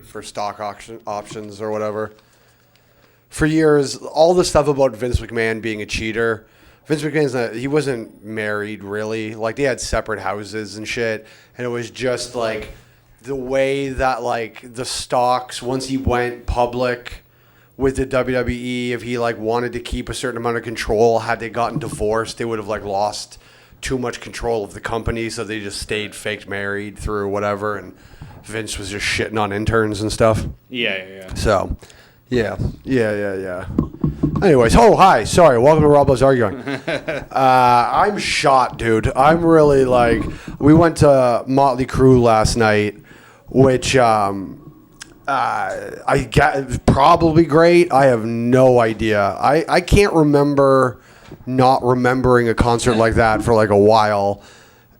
for stock options or whatever. For years, all the stuff about Vince McMahon being a cheater. Vince McMahon's he wasn't married really. Like they had separate houses and shit, and it was just like the way that like the stocks once he went public with the WWE, if he like wanted to keep a certain amount of control, had they gotten divorced, they would have like lost too much control of the company, so they just stayed fake married through whatever, and Vince was just shitting on interns and stuff. Yeah. So, yeah. Anyways, hi, sorry, welcome to Rob Loves Arguing. I'm shot, dude. I'm really like, we went to Motley Crue last night, which I get probably great. I have no idea. I can't remember not remembering a concert like that for like a while,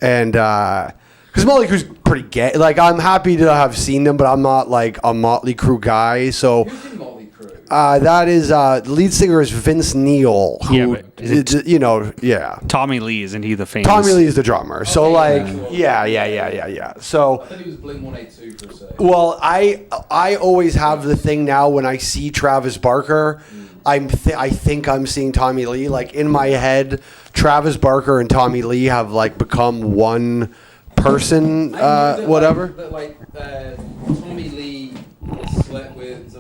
and because Motley Crue's pretty gay. Like I'm happy to have seen them, but I'm not like a Motley Crue guy. So Who's in Motley Crue? That is the lead singer is Vince Neil. Who, Tommy Lee, isn't he the famous? Tommy Lee is the drummer. So Okay, like, yeah. yeah. So. I thought he was Blink-182 for a second. Well, I always have the thing now when I see Travis Barker, I think I'm seeing Tommy Lee. Like in my head, Travis Barker and Tommy Lee have like become one person. Whatever. Tommy Lee slept with.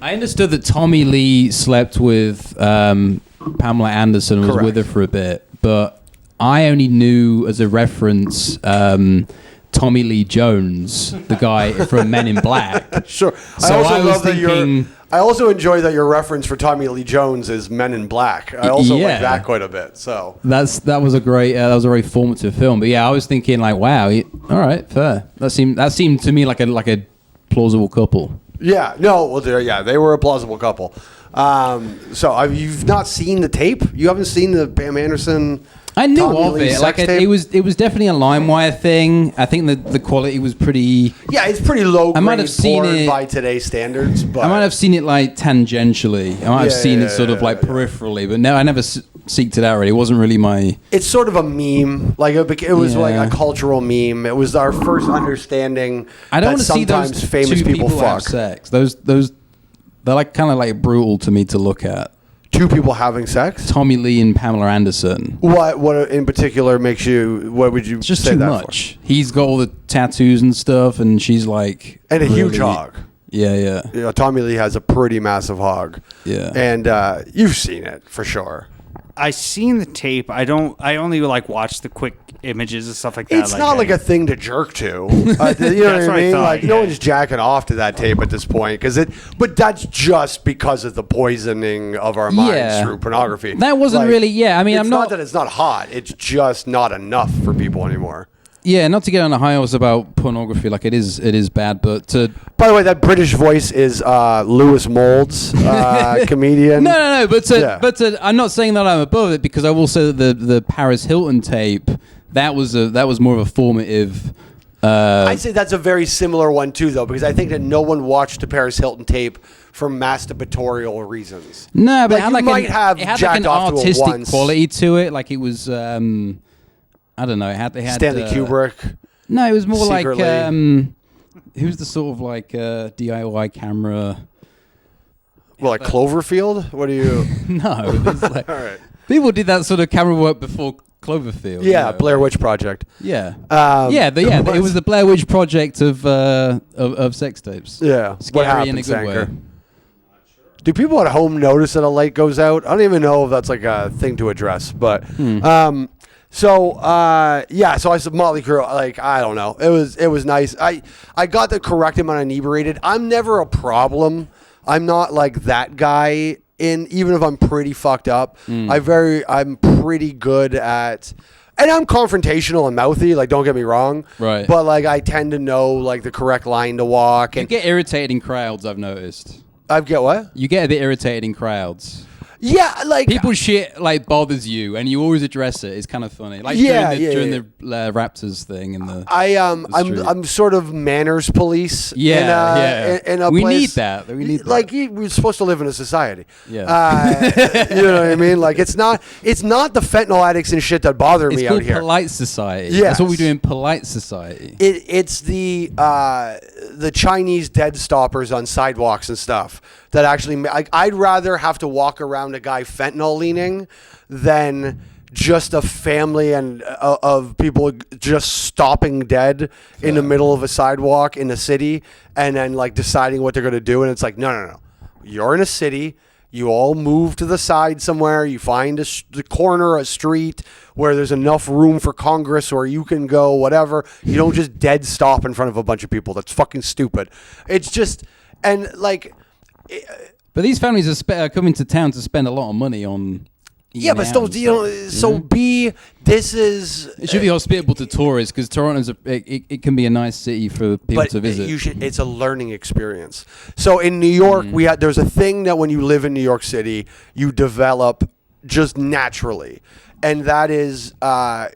I understood that Tommy Lee slept with Pamela Anderson and was Correct. with her for a bit, but I only knew as a reference Tommy Lee Jones, the guy from Men in Black. Sure. So I was thinking. I also enjoy that your reference for Tommy Lee Jones is Men in Black. I also like that quite a bit. So That was a great that was a very formative film. But yeah, I was thinking like, wow, all right, fair. That seemed to me like a plausible couple. yeah, no, well, they were a plausible couple. So you've not seen the tape? You haven't seen the Pam Anderson? I knew Tommy of Lee it. Like sex tape? it was definitely a LimeWire thing. I think the quality was pretty. Yeah, it's pretty low I might grade have seen porn it- by today's standards. But I might have seen it like tangentially. I might have seen it sort of like peripherally, but no, I never seeked it out. Really, it wasn't really my. It's sort of a meme. Like it was like Yeah. a cultural meme. It was our first understanding I don't that want to see those sometimes famous two people have fuck. sex. Those they're like kind of like brutal to me to look at. Two people having sex? Tommy Lee and Pamela Anderson. What in particular makes you? What would you It's just say too that much. He's got all the tattoos and stuff, and she's like for? And a huge really- hog. Yeah. You know, Tommy Lee has a pretty massive hog. Yeah. And you've seen it for sure. I seen the tape. I only like watch the quick images and stuff like that. It's not like a thing to jerk to. You know what That's I what I mean? thought, Like yeah. no one's jacking off to that tape at this point but that's just because of the poisoning of our minds Yeah. through pornography. That wasn't really- yeah, I mean, it's I'm not not- that it's not hot. It's just not enough for people anymore. Yeah, not to get on a high horse about pornography, like it is bad, but to By the way, that British voice is Lewis Moulds, comedian. no, but Yeah. I'm not saying that I'm above it because I will say that the Paris Hilton tape that was more of a formative. I'd say that's a very similar one too, though, because I think that no one watched the Paris Hilton tape for masturbatorial reasons. No, but Like, you might have it had jacked like an off to it artistic once. quality to it. Like it was, I don't know. It had Stanley Kubrick. No, it was more Secretly. like who's the sort of like DIY camera. Well, like Cloverfield? What do you? No, it was like All right. people did that sort of camera work before Cloverfield. you Yeah, know. Blair Witch Project. Yeah, What- it was the Blair Witch Project of sex tapes. Yeah. What Scary happened, in a good way. Sanker? Do people at home notice that a light goes out? I don't even know if that's like a thing to address, but so I said Motley Crue. Like I don't know, it was nice. I got the correct amount of inebriated. I'm never a problem. I'm not like that guy. Even if I'm pretty fucked up, I'm pretty good at. And I'm confrontational and mouthy, like don't get me wrong. Right. But like I tend to know like the correct line to walk. You And get irritated in crowds. I've noticed. I get what? You get a bit irritated in crowds. Yeah, like People shit like bothers you, and you always address it. It's kind of funny. Like during the Raptors thing in the. I'm sort of manners police. Yeah, in a we place. need that. We need that. Like we're supposed to live in a society. Yeah. You know what I mean? Like it's not the fentanyl addicts and shit that bother It's me called out here. polite society. Yes. That's what we do in polite society. It's the Chinese dead stoppers on sidewalks and stuff that actually like I'd rather have to walk around a guy fentanyl leaning than just a family and of people just stopping dead in the middle of a sidewalk in the city and then like deciding what they're going to do, and it's like no, you're in a city. You all move to the side somewhere. You find the corner, a street where there's enough room for Congress where you can go, whatever. You don't just dead stop in front of a bunch of people. That's fucking stupid. It's just, and like... But these families are coming to town to spend a lot of money on... Yeah, but still, this is... It should be hospitable to tourists because Toronto's it can be a nice city for people to visit. It's a learning experience. So in New York, there's a thing that when you live in New York City, you develop just naturally. And that is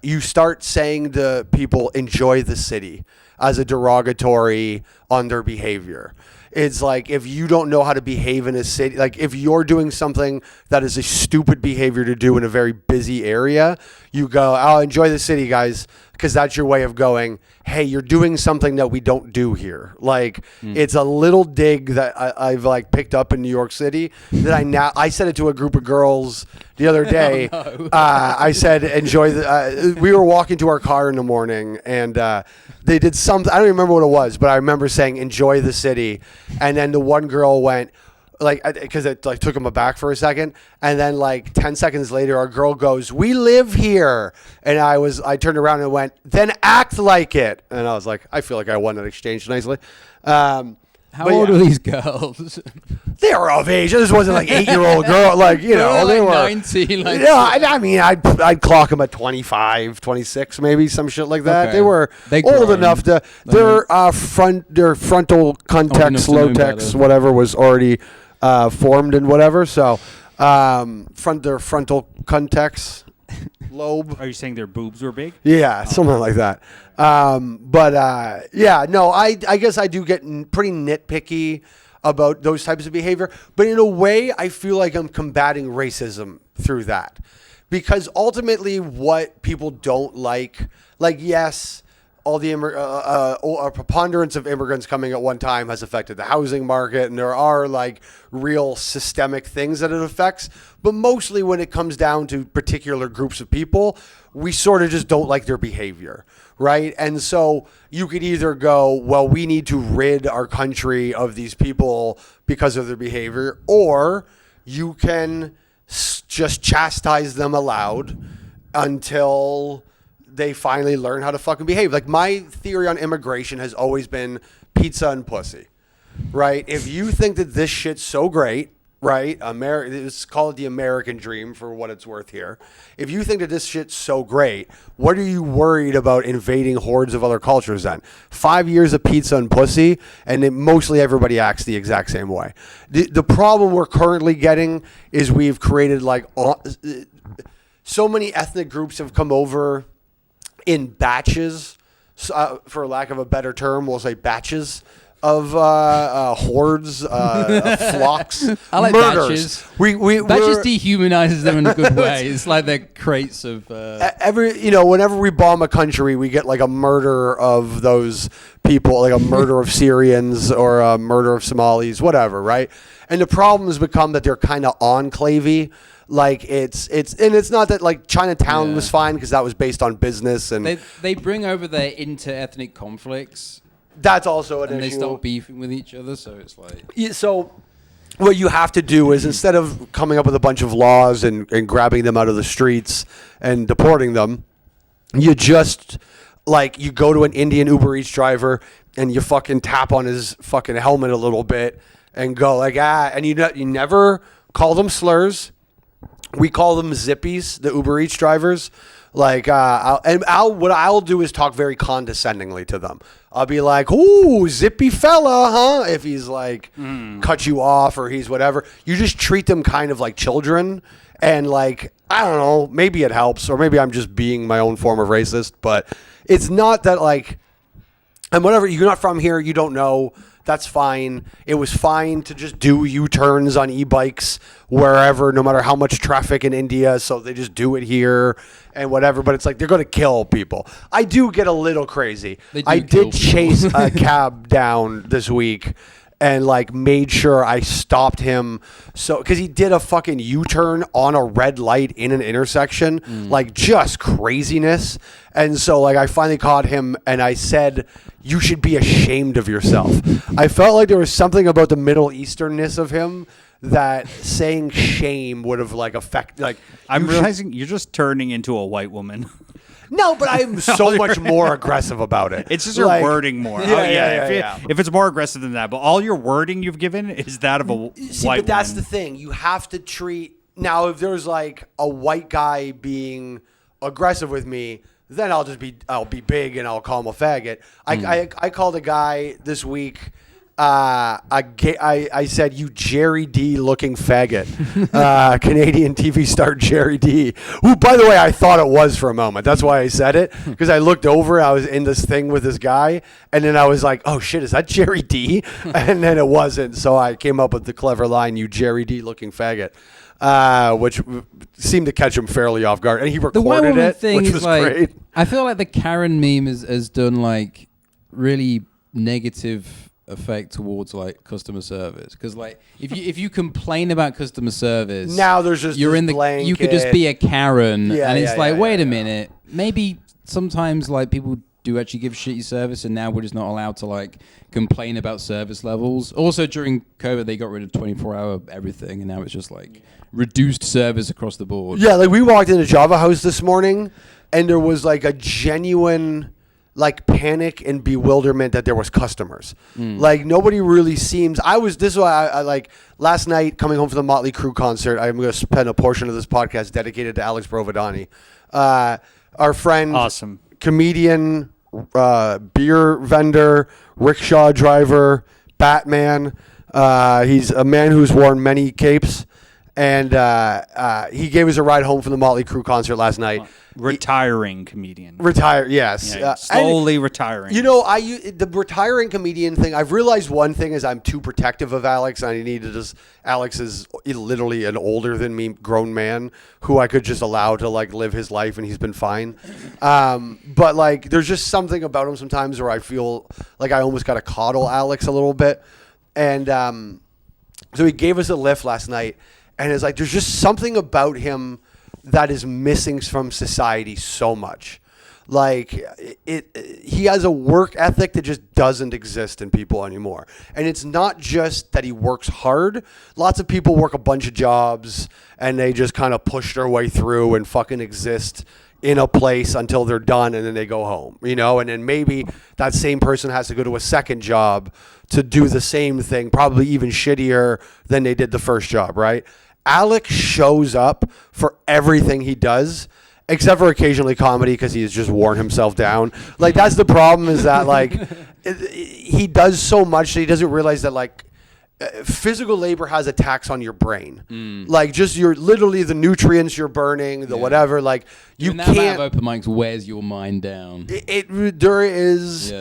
you start saying to people, enjoy the city as a derogatory on their behavior. It's like if you don't know how to behave in a city, like if you're doing something that is a stupid behavior to do in a very busy area, you go, "Oh, enjoy the city, guys," because that's your way of going, "Hey, you're doing something that we don't do here." Like it's a little dig that I've like picked up in New York City that I said it to a group of girls the other day. Oh, no. I said, "Enjoy the." We were walking to our car in the morning, and they did something. I don't remember what it was, but I remember saying, "Enjoy the city," and then the one girl went. Like, because it like took him aback for a second, and then like 10 seconds later, our girl goes, "We live here," and I turned around and went, "Then act like it," and I was like, I feel like I won that exchange nicely. How old are these girls? They were of age. This wasn't like 8-year-old girl, like they were 19. Like, yeah, I mean, I'd clock them at 25, 26, maybe some shit like that. Okay. They were old enough to their frontal context, to know low-tex, better. whatever was already formed and whatever. So their frontal context lobe. Are you saying their boobs were big? Yeah, something like that. Yeah, no, I guess I do get pretty nitpicky about those types of behavior. But in a way, I feel like I'm combating racism through that. Because ultimately what people don't like yes, all the a preponderance of immigrants coming at one time has affected the housing market, and there are like real systemic things that it affects. But mostly when it comes down to particular groups of people, we sort of just don't like their behavior, right? And so you could either go, well, we need to rid our country of these people because of their behavior, or you can just chastise them aloud until they finally learn how to fucking behave. Like my theory on immigration has always been pizza and pussy, right? If you think that this shit's so great, right? Let's call it the American dream for what it's worth here. If you think that this shit's so great, what are you worried about invading hordes of other cultures then? 5 years of pizza and pussy, and mostly everybody acts the exact same way. The problem we're currently getting is we've created like so many ethnic groups have come over in batches, for lack of a better term, we'll say batches of hordes, flocks, I like murders. batches. That just dehumanizes them in a good way. It's like they're crates of. Whenever we bomb a country, we get like a murder of those people, like a murder of Syrians or a murder of Somalis, whatever, right? And the problem has become that they're kind of enclavey. Like it's not that like Chinatown was fine because that was based on business and they bring over their inter-ethnic conflicts. That's also an issue. And they start beefing with each other, so it's like... Yeah, so what you have to do is instead of coming up with a bunch of laws and grabbing them out of the streets and deporting them, you just, like, you go to an Indian Uber Eats driver and you fucking tap on his fucking helmet a little bit and go like, and you never call them slurs We call them zippies, the Uber Eats drivers. Like, what I'll do is talk very condescendingly to them. I'll be like, "Ooh, zippy fella, huh?" If he's like, cut you off or he's whatever. You just treat them kind of like children. And like, I don't know, maybe it helps, or maybe I'm just being my own form of racist. But it's not that like, and whatever, you're not from here, you don't know. That's fine. It was fine to just do U-turns on e-bikes wherever, no matter how much traffic in India. So they just do it here and whatever. But it's like they're going to kill people. I do get a little crazy. I did chase a cab down this week and like made sure I stopped him. So, because he did a fucking U-turn on a red light in an intersection, like just craziness. And so like I finally caught him and I said, "You should be ashamed of yourself." I felt like there was something about the Middle Easternness of him that saying shame would have like affected. Like, I'm realizing you're just turning into a white woman. No, but I'm so much more aggressive about it. It's just your wording more. Yeah. If it's more aggressive than that, but all your wording you've given is that of a white but that's woman. the thing. You have to treat... Now, if there's like a white guy being aggressive with me, then I'll be big and I'll call him a faggot. I called a guy this week... I said, "You Jerry D looking faggot." Canadian TV star Jerry D, who, by the way, I thought it was for a moment. That's why I said it, because I looked over, I was in this thing with this guy, and then I was like, "Oh shit, is that Jerry D?" And then it wasn't, so I came up with the clever line, "You Jerry D looking faggot," which seemed to catch him fairly off guard, and he recorded it, which was great. I feel like the Karen meme has done like really negative effect towards like customer service, because like if you complain about customer service, now there's just you're in the blanket. You could just be a Karen, and it's like, wait a minute, maybe sometimes like people do actually give shitty service, and now we're just not allowed to like complain about service levels. Also during COVID they got rid of 24-hour everything, and now it's just like reduced service across the board. Yeah, like we walked into Java House this morning and there was like a genuine like panic and bewilderment that there was customers. Like nobody really seems... This is why I like last night coming home from the Motley Crue concert, I'm going to spend a portion of this podcast dedicated to Alex Provodani. Our friend, awesome comedian, beer vendor, rickshaw driver, Batman. He's a man who's worn many capes. And he gave us a ride home from the Motley Crue concert last night. Retiring comedian. Yes. Yeah, slowly retiring. You know, the retiring comedian thing, I've realized one thing is I'm too protective of Alex. I need to just... Alex is literally an older than me grown man who I could just allow to like live his life, and he's been fine. But like there's just something about him sometimes where I feel like I almost got to coddle Alex a little bit. And so he gave us a lift last night. And it's like, there's just something about him that is missing from society so much. Like, he has a work ethic that just doesn't exist in people anymore. And it's not just that he works hard. Lots of people work a bunch of jobs and they just kind of push their way through and fucking exist in a place until they're done, and then they go home, you know? And then maybe that same person has to go to a second job to do the same thing, probably even shittier than they did the first job, right? Alex shows up for everything he does, except for occasionally comedy, because he's just worn himself down. Like, that's the problem, is that, like, he does so much that he doesn't realize that, like, physical labor has a tax on your brain. Like, just literally the nutrients you're burning, the whatever, like, you can't... That open mics wears your mind down. There is...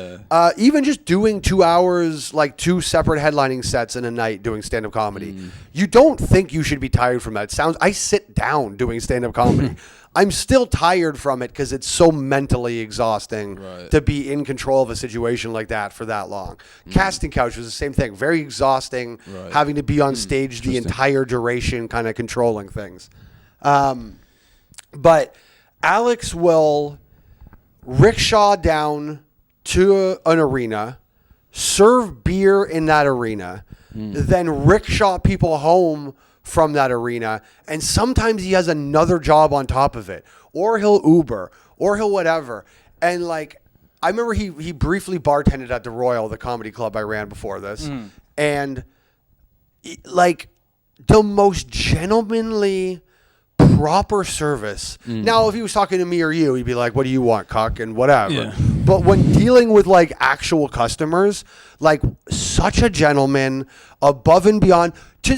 even just doing 2 hours, like 2 separate headlining sets in a night doing stand-up comedy, you don't think you should be tired from that. I sit down doing stand-up comedy. I'm still tired from it because it's so mentally exhausting to be in control of a situation like that for that long. Casting Couch was the same thing. Very exhausting, having to be on stage the entire duration, kind of controlling things. But Alex will rickshaw down to an arena, serve beer in that arena, then rickshaw people home from that arena, and sometimes he has another job on top of it, or he'll Uber, or he'll whatever. And like, I remember he briefly bartended at the Royal, the comedy club I ran before this, and like the most gentlemanly, proper service. Now, if he was talking to me or you, he'd be like, "What do you want, cuck?" and whatever. Yeah. But when dealing with like actual customers, like such a gentleman, above and beyond.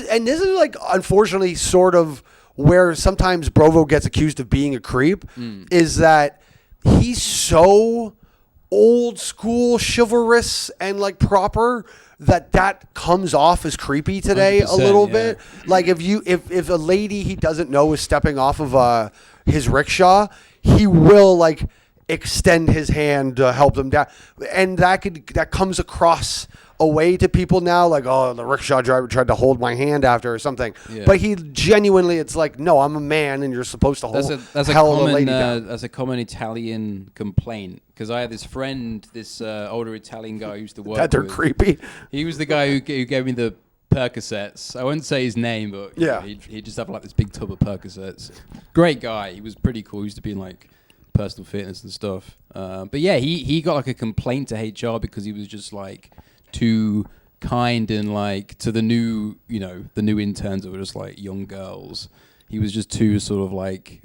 And this is like, unfortunately, sort of where sometimes Brovo gets accused of being a creep, is that he's so old school, chivalrous, and like proper that comes off as creepy today a little bit. Like if a lady he doesn't know is stepping off of his rickshaw, he will like extend his hand to help them down, and that comes across a way to people now, like, oh, the rickshaw driver tried to hold my hand after or something. Yeah. But he genuinely, it's like, no, I'm a man, and you're supposed to hold a lady down. That's a common Italian complaint. Because I had this friend, this older Italian guy who used to work that they're with. Creepy. He was the guy who gave me the Percocets. I wouldn't say his name, but yeah, he'd just have like this big tub of Percocets. Great guy. He was pretty cool. He used to be in like personal fitness and stuff. But yeah, he got like a complaint to HR because he was just like too kind and like to the new interns that were just like young girls. He was just too sort of like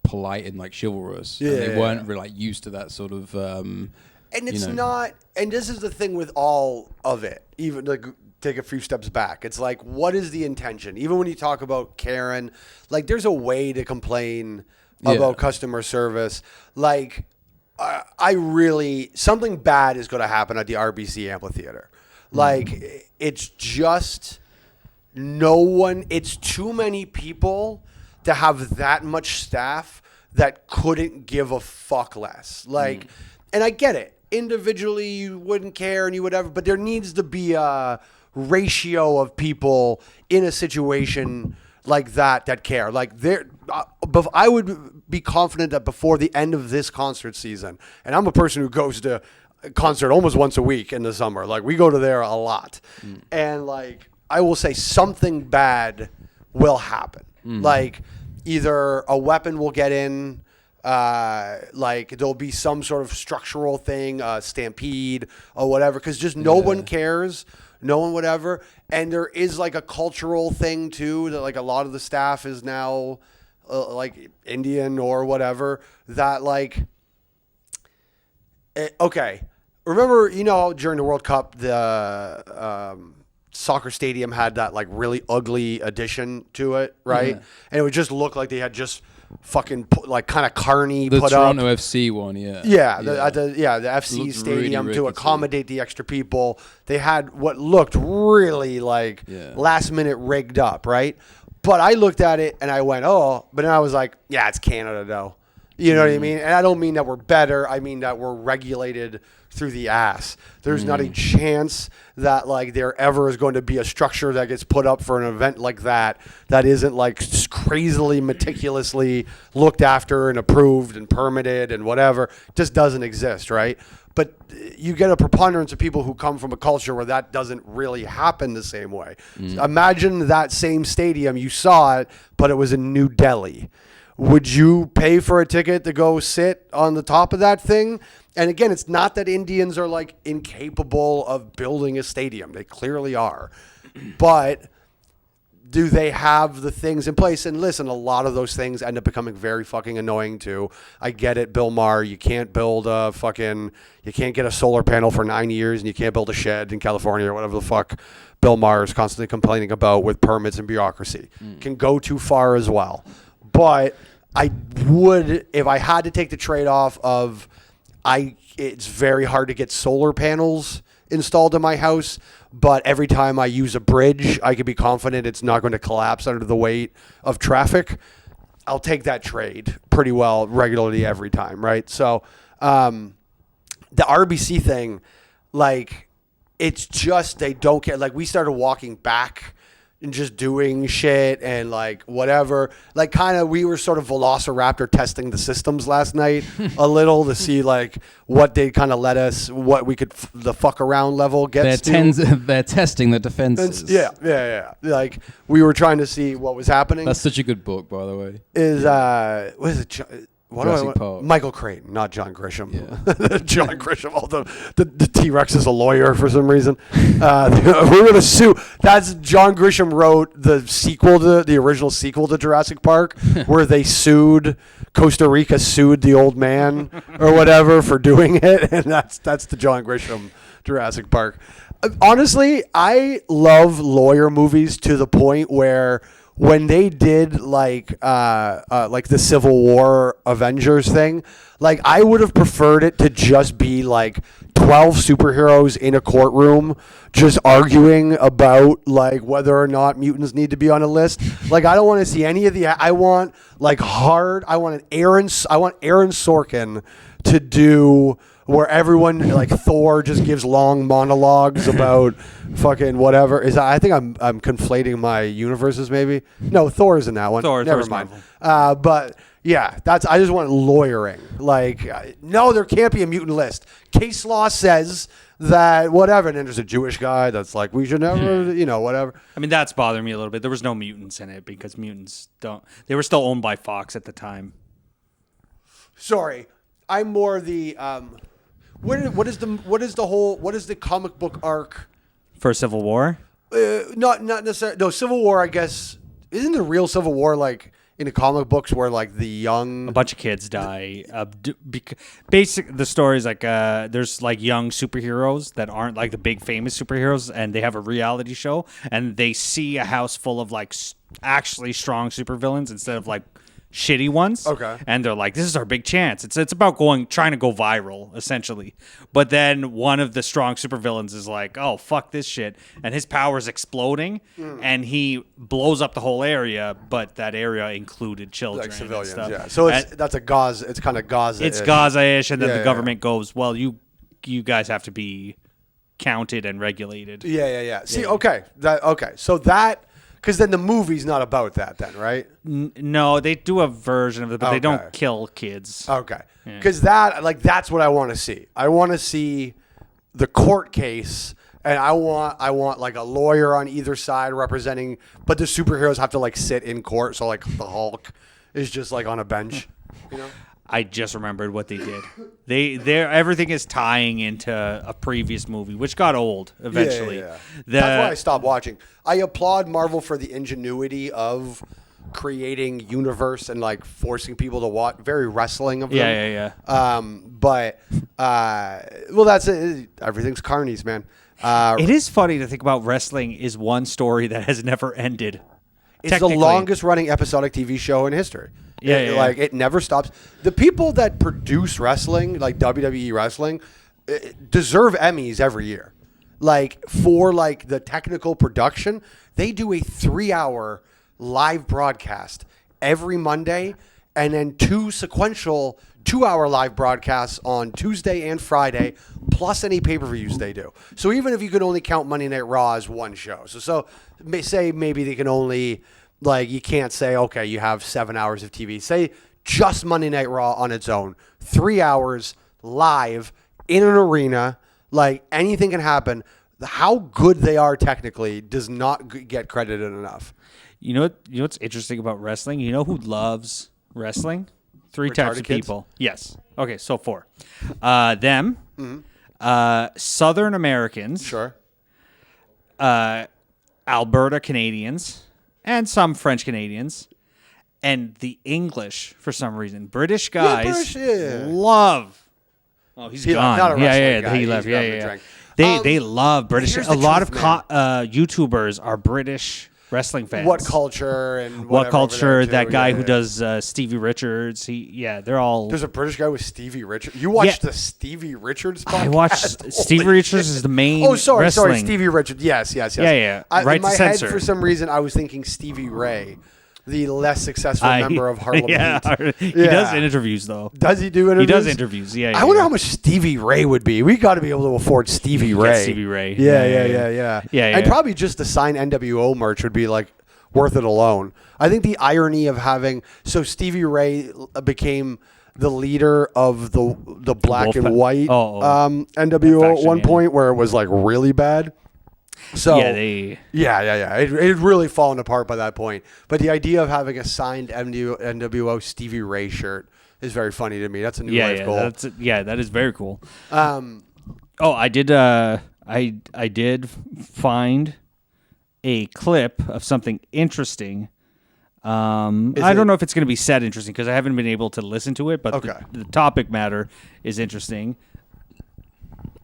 polite and like chivalrous. Yeah, and they weren't really like used to that sort of. And it's not. And this is the thing with all of it. Even like take a few steps back. It's like, what is the intention? Even when you talk about Karen, like there's a way to complain about customer service. Like, I really, something bad is going to happen at the RBC Amphitheater. Like, it's just it's too many people to have that much staff that couldn't give a fuck less. Like, and I get it. Individually, you wouldn't care and you would ever, but there needs to be a ratio of people in a situation like that care. Like but I would be confident that before the end of this concert season, and I'm a person who goes to a concert almost once a week in the summer. Like we go to there a lot, and like I will say something bad will happen. Like either a weapon will get in. Like there'll be some sort of structural thing, stampede or whatever, because just no one cares. No one would ever. And there is like a cultural thing too, that like a lot of the staff is now like Indian or whatever, that like, okay. Remember, during the World Cup, the soccer stadium had that like really ugly addition to it, right? Yeah. And it would just look like they had just fucking like kind of carny the put Toronto up. FC one, the FC stadium really to accommodate the extra people. They had what looked really like last minute rigged up, right? But I looked at it and I went, oh, but then I was like, yeah, it's Canada though. You know what I mean? And I don't mean that we're better. I mean that we're regulated through the ass. There's not a chance that like there ever is going to be a structure that gets put up for an event like that isn't like crazily meticulously looked after and approved and permitted and whatever. It just doesn't exist, right? But you get a preponderance of people who come from a culture where that doesn't really happen the same way. Imagine that same stadium, you saw it, but it was in New Delhi. Would you pay for a ticket to go sit on the top of that thing? And again, it's not that Indians are like incapable of building a stadium. They clearly are. But do they have the things in place? And listen, a lot of those things end up becoming very fucking annoying too. I get it, Bill Maher. You can't build you can't get a solar panel for 9 years and you can't build a shed in California or whatever the fuck Bill Maher is constantly complaining about with permits and bureaucracy. Can go too far as well. But I would, if I had to take the trade-off of, it's very hard to get solar panels installed in my house, but every time I use a bridge, I can be confident it's not going to collapse under the weight of traffic. I'll take that trade pretty well regularly every time, right? So the RBC thing, like, it's just they don't care. Like, we started walking back and just doing shit and like whatever, like kind of we were sort of velociraptor testing the systems last night a little to see like what they kind of let us, what we could the fuck around level gets they're testing the defenses. Yeah. Like we were trying to see what was happening. That's such a good book, by the way. What is it? Jurassic Park. Michael Creighton, not John Grisham. Yeah. John Grisham, although the T-Rex is a lawyer for some reason. We're going to sue. That's John Grisham wrote the sequel to the original sequel to Jurassic Park, where they Costa Rica sued the old man or whatever for doing it, and that's the John Grisham Jurassic Park. Honestly, I love lawyer movies to the point where when they did like the Civil War Avengers thing, like I would have preferred it to just be like 12 superheroes in a courtroom just arguing about like whether or not mutants need to be on a list. Like I don't want to see any of the. I want Aaron Sorkin to do where everyone like Thor just gives long monologues about fucking whatever. I think I'm conflating my universes maybe. No, Thor is in that one. Never mind. But yeah, I just want lawyering. Like no, there can't be a mutant list. Case law says that whatever, and then there's a Jewish guy that's like we should never, whatever. I mean, that's bothering me a little bit. There was no mutants in it because mutants they were still owned by Fox at the time. Sorry. I'm more the what is the comic book arc for Civil War? Not necessarily. No, Civil War. I guess isn't the real Civil War like in the comic books where like a bunch of kids die. The story is like there's like young superheroes that aren't like the big famous superheroes, and they have a reality show, and they see a house full of like actually strong supervillains instead of like shitty ones. Okay. And they're like, this is our big chance. It's about trying to go viral, essentially. But then one of the strong supervillains is like, oh, fuck this shit. And his power's exploding, and he blows up the whole area, but that area included children. Like civilians, and stuff. yeah. So it's kind of Gaza. It's Gaza-ish, and then the government goes, well, you guys have to be counted and regulated. Yeah. See, okay. So that... Because then the movie's not about that then, right? No, they do a version of it, but they don't kill kids. Okay. Because that's what I want to see. I want to see the court case, and I want like a lawyer on either side representing, but the superheroes have to like sit in court. So like the Hulk is just like on a bench, I just remembered what they did. Everything is tying into a previous movie, which got old eventually. Yeah. That's why I stopped watching. I applaud Marvel for the ingenuity of creating universe and like forcing people to watch. Very wrestling of them. Yeah. But that's it. Everything's carnies, man. It is funny to think about wrestling is one story that has never ended. It's the longest running episodic TV show in history. Yeah. Like it never stops. The people that produce wrestling, like WWE wrestling, deserve Emmys every year. Like for like the technical production, they do a 3-hour live broadcast every Monday, and then 2 sequential 2-hour live broadcasts on Tuesday and Friday, plus any pay-per-views they do. So even if you could only count Monday Night Raw as one show, so say maybe they can only, like, you can't say, okay, you have 7 hours of TV. Say just Monday Night Raw on its own, 3 hours live in an arena, like anything can happen. How good they are technically does not get credited enough. You know what's interesting about wrestling? You know who loves wrestling? 3 types of people. Yes. Okay, so 4. Them, Southern Americans, Sure. Alberta Canadians, and some French Canadians, and the English for some reason. British guys love. Oh, he's gone. Not a wrestling guy. He left. He's grabbing a drink. They love British. Here's A the lot truth, of YouTubers are British wrestling fans. What culture and what culture? That too. guy who does Stevie Richards. They're all. There's a British guy with Stevie Richards. You watched the Stevie Richards podcast? I watched. Stevie Richards is the main. Oh, sorry, wrestling. Stevie Richards. Yes. Yeah. In my head, for some reason, I was thinking Stevie Ray, the less successful member of Harlem Heat. He does interviews though. Does he do interviews? He does interviews. Yeah. I wonder how much Stevie Ray would be. We got to be able to afford Stevie Ray. Stevie Ray. Yeah. And probably just the signed NWO merch would be like worth it alone. I think the irony of having Stevie Ray became the leader of the black and white NWO at one point where it was like really bad. So yeah, it had really fallen apart by that point. But the idea of having a signed NWO Stevie Ray shirt is very funny to me. That's a new life goal. That is very cool. I did find a clip of something interesting. I don't know if it's going to be set interesting because I haven't been able to listen to it, but the topic matter is interesting.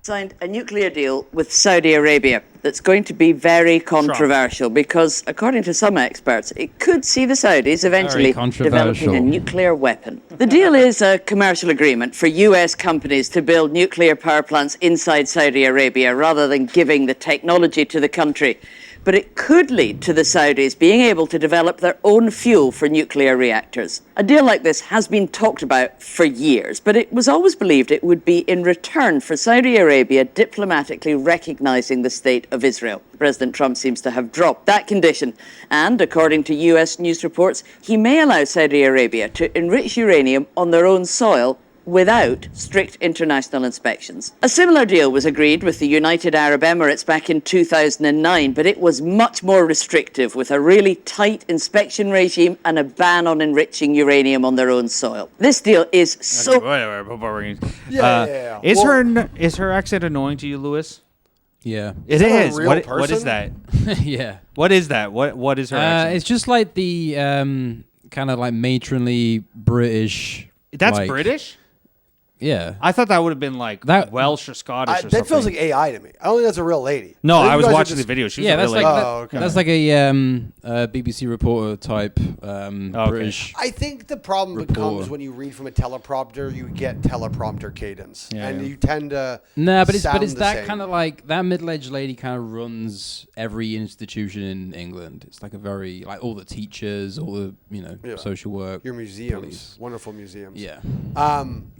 Signed a nuclear deal with Saudi Arabia that's going to be very controversial because, according to some experts, it could see the Saudis eventually developing a nuclear weapon. The deal is a commercial agreement for US companies to build nuclear power plants inside Saudi Arabia rather than giving the technology to the country. But it could lead to the Saudis being able to develop their own fuel for nuclear reactors. A deal like this has been talked about for years, but it was always believed it would be in return for Saudi Arabia diplomatically recognizing the state of Israel. President Trump seems to have dropped that condition, and according to US news reports, he may allow Saudi Arabia to enrich uranium on their own soil without strict international inspections. A similar deal was agreed with the United Arab Emirates back in 2009, but it was much more restrictive, with a really tight inspection regime and a ban on enriching uranium on their own soil. This deal is so... Is her accent annoying to you, Lewis? Yeah. It is. What is that? Yeah. What is that? What is her accent? It's just like the kind of like matronly British... That's British? Yeah. I thought that would have been like Welsh or Scottish or something. That feels like AI to me. I don't think that's a real lady. No, I was watching the video. She was that's really... like that's like a BBC reporter type British. I think the problem becomes when you read from a teleprompter, you get teleprompter cadence, and you tend to. No, but it's that kind of like that middle-aged lady kind of runs every institution in England. It's like a very like all the teachers, all the social work, your museums, police. Wonderful museums. Yeah.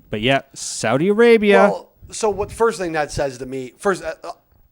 But yeah, Saudi Arabia. Well, so what? First thing that says to me,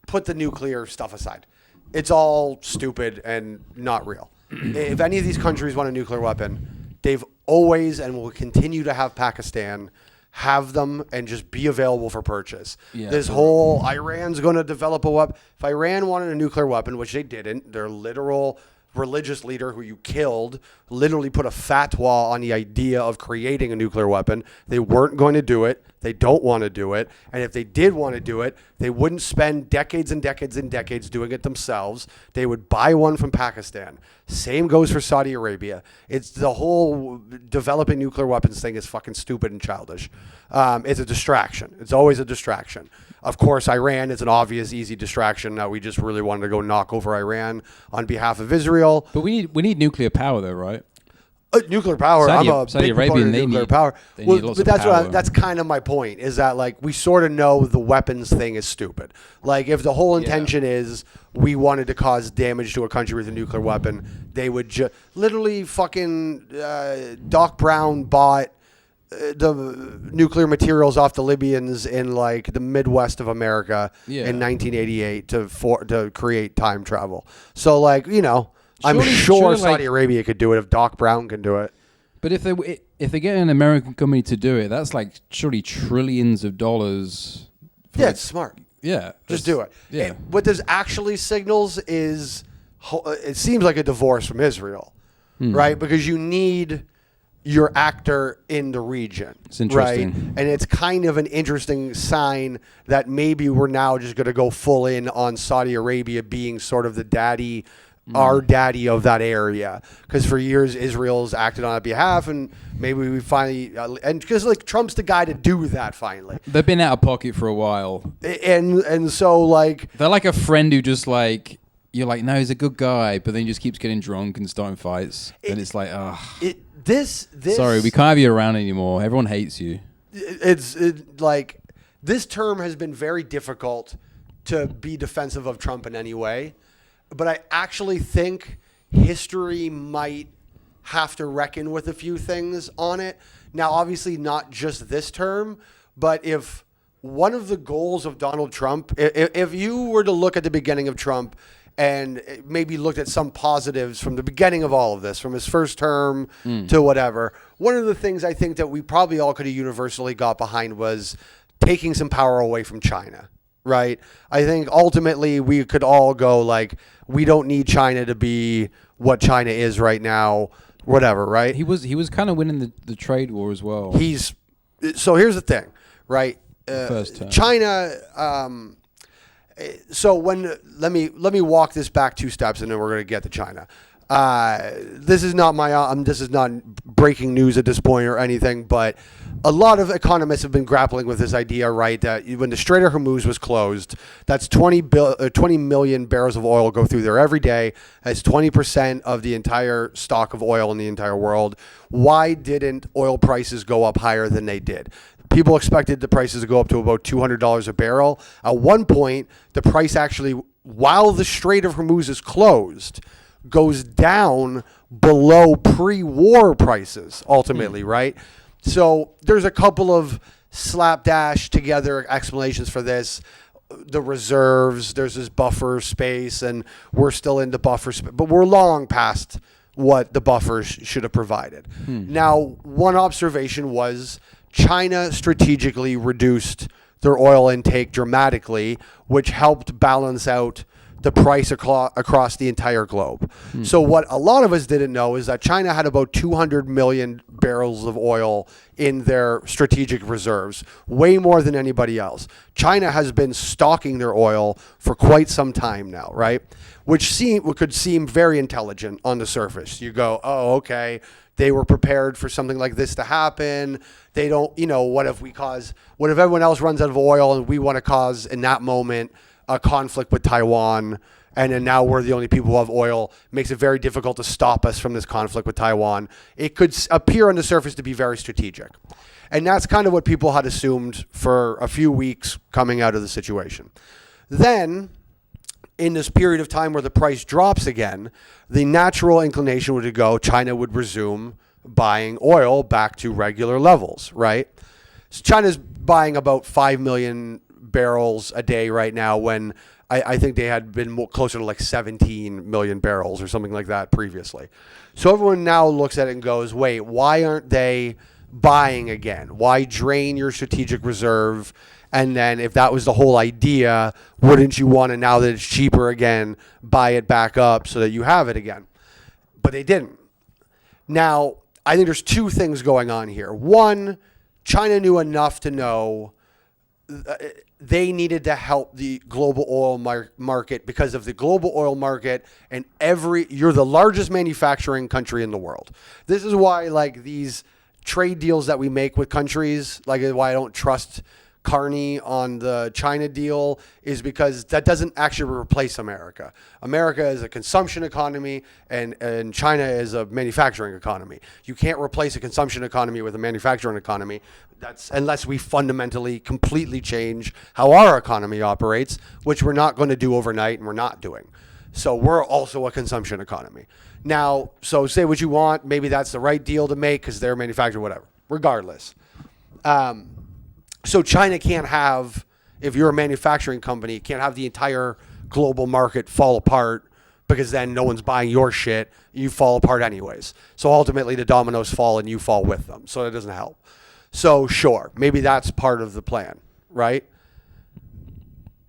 put the nuclear stuff aside. It's all stupid and not real. If any of these countries want a nuclear weapon, they've always and will continue to have Pakistan have them and just be available for purchase. Yeah, this whole Iran's going to develop a weapon. If Iran wanted a nuclear weapon, which they didn't, their literal religious leader who you killed literally put a fatwa on the idea of creating a nuclear weapon. They weren't going to do it. They don't want to do it. And if they did want to do it, they wouldn't spend decades and decades and decades doing it themselves. They would buy one from Pakistan. Same goes for Saudi Arabia. It's the whole developing nuclear weapons thing is fucking stupid and childish. It's a distraction. It's always a distraction. Of course, Iran is an obvious, easy distraction. Now we just really wanted to go knock over Iran on behalf of Israel. But we need nuclear power, though, right? Nuclear power. Saudi I'm a big proponent of nuclear power. But that's kind of my point. Is that like we sort of know the weapons thing is stupid. Like if the whole intention is we wanted to cause damage to a country with a nuclear weapon, they would just literally fucking Doc Brown bought the nuclear materials off the Libyans in like the Midwest of America in 1988 to create time travel. So like I'm sure Saudi Arabia could do it if Doc Brown can do it. But if they get an American company to do it, that's like surely trillions of dollars. It's smart. Yeah, just do it. Yeah. What this actually signals is it seems like a divorce from Israel, right? Because you need your actor in the region. It's interesting. Right? And it's kind of an interesting sign that maybe we're now just going to go full in on Saudi Arabia being sort of the daddy, our daddy of that area. Because for years, Israel's acted on our behalf, and maybe we finally, and because like Trump's the guy to do that finally. They've been out of pocket for a while. And so like. They're like a friend who just like, you're like, no, he's a good guy, but then he just keeps getting drunk and starting fights. And it's like, This sorry, we can't have you around anymore. Everyone hates you. It's like this term has been very difficult to be defensive of Trump in any way, but I actually think history might have to reckon with a few things on it. Now, obviously not just this term, but if one of the goals of Donald Trump, if you were to look at the beginning of Trump and maybe looked at some positives from the beginning of all of this, from his first term to whatever. One of the things I think that we probably all could have universally got behind was taking some power away from China, right? I think ultimately we could all go like, we don't need China to be what China is right now, whatever, right? He was kind of winning the trade war as well. So here's the thing, right? First term. China. So let me walk this back 2 steps, and then we're going to get to China. This is not this is not breaking news at this point or anything, but a lot of economists have been grappling with this idea, right? That when the Strait of Hormuz was closed, that's 20 million barrels of oil go through there every day. That's 20% of the entire stock of oil in the entire world. Why didn't oil prices go up higher than they did? People expected the prices to go up to about $200 a barrel. At one point, the price actually, while the Strait of Hormuz is closed, goes down below pre-war prices, ultimately, right? So there's a couple of slapdash together explanations for this. The reserves, there's this buffer space, and we're still in the buffer space, but we're long past what the buffers should have provided. Now, one observation was China strategically reduced their oil intake dramatically, which helped balance out the price across the entire globe. So what a lot of us didn't know is that China had about 200 million barrels of oil in their strategic reserves, way more than anybody else. China has been stocking their oil for quite some time now, right? Which could seem very intelligent on the surface. You go, oh, okay, they were prepared for something like this to happen. They don't, what if everyone else runs out of oil and we want to cause in that moment a conflict with Taiwan, and then now we're the only people who have oil, makes it very difficult to stop us from this conflict with Taiwan. It could appear on the surface to be very strategic. And that's kind of what people had assumed for a few weeks coming out of the situation. Then, in this period of time where the price drops again, the natural inclination would go, China would resume buying oil back to regular levels, right? So China's buying about 5 million barrels a day right now, when I think they had been closer to like 17 million barrels or something like that previously. So everyone now looks at it and goes, wait, why aren't they buying again? Why drain your strategic reserve? And then if that was the whole idea, wouldn't you want to, now that it's cheaper again, buy it back up so that you have it again? But they didn't. Now, I think there's 2 things going on here. One, China knew enough to know they needed to help the global oil market, because of the global oil market, and you're the largest manufacturing country in the world. This is why, like, these trade deals that we make with countries, like why I don't trust Carney on the China deal, is because that doesn't actually replace America. America is a consumption economy, and China is a manufacturing economy. You can't replace a consumption economy with a manufacturing economy. That's unless we fundamentally, completely change how our economy operates, which we're not going to do overnight, and we're not doing. So we're also a consumption economy. Now, so say what you want. Maybe that's the right deal to make because they're manufacturing, whatever. Regardless. So China can't have, if you're a manufacturing company, can't have the entire global market fall apart, because then no one's buying your shit. You fall apart anyways. So ultimately the dominoes fall and you fall with them. So it doesn't help. So sure, maybe that's part of the plan, right?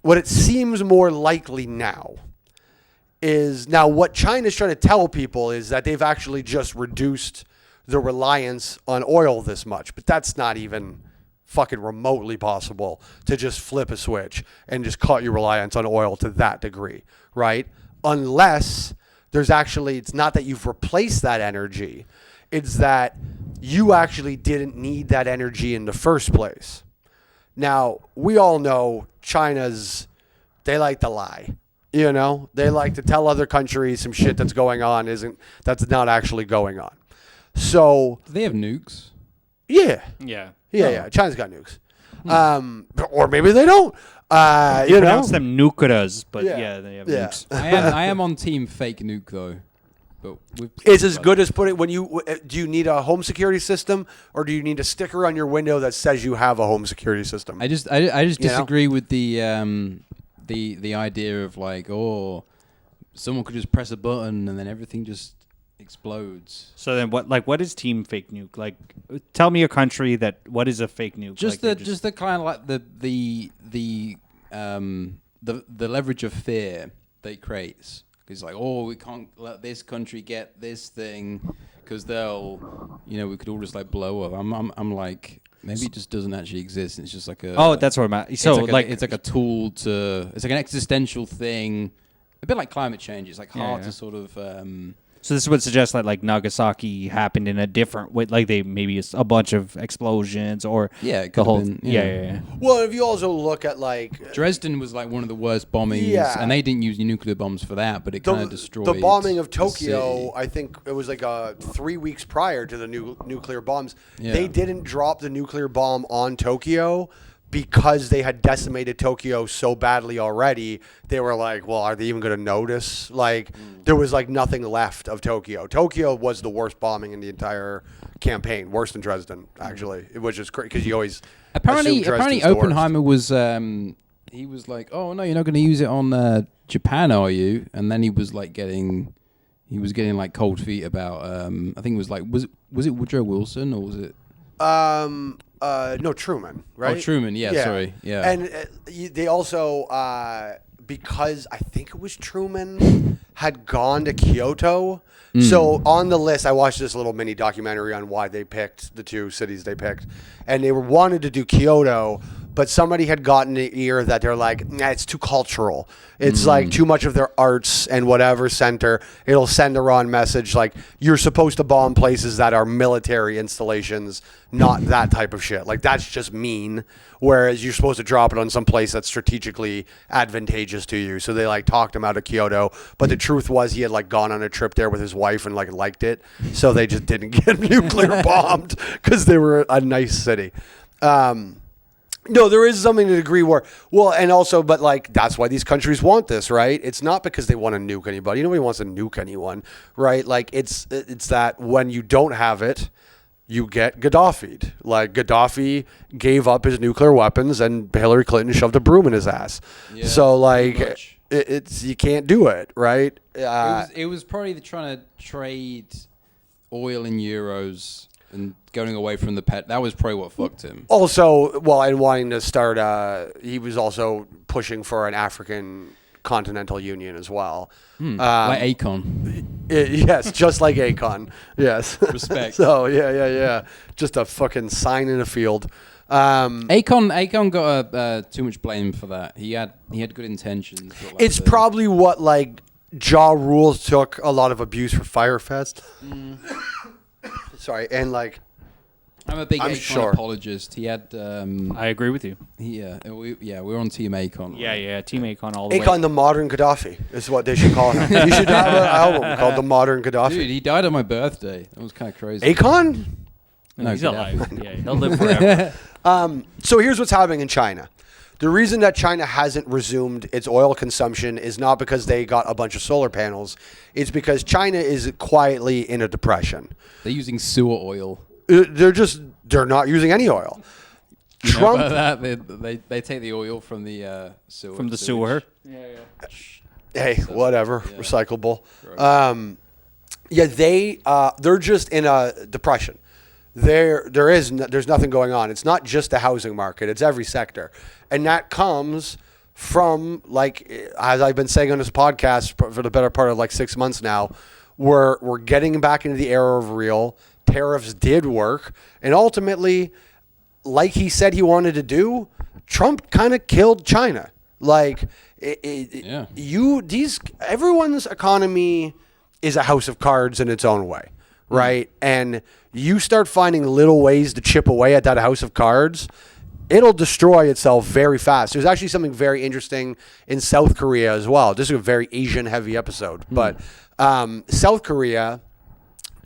What it seems more likely now is, now what China's trying to tell people is that they've actually just reduced the reliance on oil this much. But that's not even fucking remotely possible to just flip a switch and just cut your reliance on oil to that degree, right? Unless there's actually, it's not that you've replaced that energy, it's that you actually didn't need that energy in the first place. Now, we all know they like to lie. They like to tell other countries some shit that's going on that's not actually going on. So do they have nukes? Yeah. China's got nukes. Or maybe they don't. You pronounce them nukeras, but yeah, they have nukes. I am on team fake nuke though. But it's as good as putting, do you need a home security system, or do you need a sticker on your window that says you have a home security system? I just disagree with the idea of like, oh, someone could just press a button and then everything just explodes. So then what is team fake nuke? Like, tell me a country what is a fake nuke? Just the kind of like the the leverage of fear that it creates. It's like, oh, we can't let this country get this thing because they'll, we could all just like blow up. I'm like, maybe it just doesn't actually exist. It's just like a. Oh, that's what I'm at. So it's like a tool to. It's like an existential thing, a bit like climate change. It's like hard to sort of. So this would suggest that like Nagasaki happened in a different way, like they maybe a bunch of explosions or it the whole been, Well, if you also look at like Dresden was like one of the worst bombings, and they didn't use nuclear bombs for that, but it kind of destroyed the bombing of Tokyo. I think it was like 3 weeks prior to the nuclear bombs. Yeah. They didn't drop the nuclear bomb on Tokyo because they had decimated Tokyo so badly already. They were like, well, are they even going to notice? Like, there was like nothing left of Tokyo. Tokyo was the worst bombing in the entire campaign, worse than Dresden, actually, which is crazy because you always apparently Oppenheimer was he was like, oh no, you're not going to use it on Japan, are you? And then he was getting like cold feet about I think it was like was it Woodrow Wilson or was it no, Truman, right? Oh, Truman, sorry. Yeah. And they also, because I think it was Truman, had gone to Kyoto. So on the list, I watched this little mini documentary on why they picked the two cities they picked. And they wanted to do Kyoto, but somebody had gotten the ear that they're like, nah, it's too cultural. It's like too much of their arts and whatever center. It'll send the wrong message. Like, you're supposed to bomb places that are military installations, not that type of shit. Like, that's just mean. Whereas you're supposed to drop it on some place that's strategically advantageous to you. So they like talked him out of Kyoto. But the truth was he had like gone on a trip there with his wife and like liked it. So they just didn't get nuclear bombed because they were a nice city. No, there is something to a degree where, well, and also, but like, that's why these countries want this, right? It's not because they want to nuke anybody. Nobody wants to nuke anyone, right? Like, it's that when you don't have it, you get Gaddafi'd. Like, Gaddafi gave up his nuclear weapons and Hillary Clinton shoved a broom in his ass. Yeah, so, like, it's you can't do it, right? It was probably trying to trade oil in euros and going away from the pet. That was probably what fucked him. Also, well, and wanting to start, he was also pushing for an African continental union as well. Like Akon. Yes, just like Akon. Yes. Respect. So, yeah. Just a fucking sign in a field. Akon got too much blame for that. He had good intentions. But it's probably what, like, Ja Rule took a lot of abuse for Firefest. Sorry, and like, I'm a big Akon apologist. He had. I agree with you. We're on Team Akon. Yeah, Team Akon all the way. Akon, the modern Gaddafi, is what they should call him. You should have an album called The Modern Gaddafi. Dude, he died on my birthday. That was kind of crazy. Akon? No, he's alive. Yeah, he'll live forever. So here's what's happening in China. The reason that China hasn't resumed its oil consumption is not because they got a bunch of solar panels. It's because China is quietly in a depression. They're using sewer oil. They're not using any oil. Trump, they take the oil from the sewer. From the sewer. Yeah. Hey, whatever, recyclable. They're just in a depression. There's nothing going on. It's not just the housing market; it's every sector, and that comes from, like, as I've been saying on this podcast for the better part of like 6 months now, we're getting back into the era of real. Tariffs did work, and ultimately, like he said he wanted to do, Trump kind of killed China. Like, everyone's economy is a house of cards in its own way, right? And you start finding little ways to chip away at that house of cards, it'll destroy itself very fast. There's actually something very interesting in South Korea as well. This is a very Asian-heavy episode, but South Korea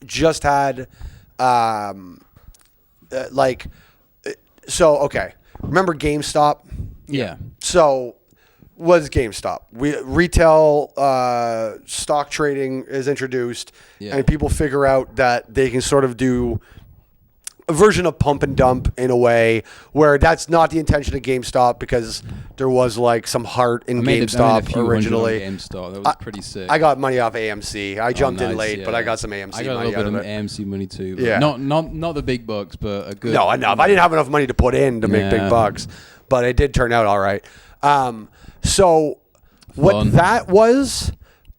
just had, remember GameStop? Yeah. So, what is GameStop? Retail stock trading is introduced, and people figure out that they can sort of do a version of pump and dump in a way where that's not the intention of GameStop, because there was like some heart in GameStop originally. GameStop. That was pretty sick. I got money off AMC. I jumped in late, but I got some AMC money. I got a little bit of AMC money too. Yeah. Not the big bucks, but a good. No, enough. I didn't have enough money to put in to make big bucks, but it did turn out all right. So what Fun. that was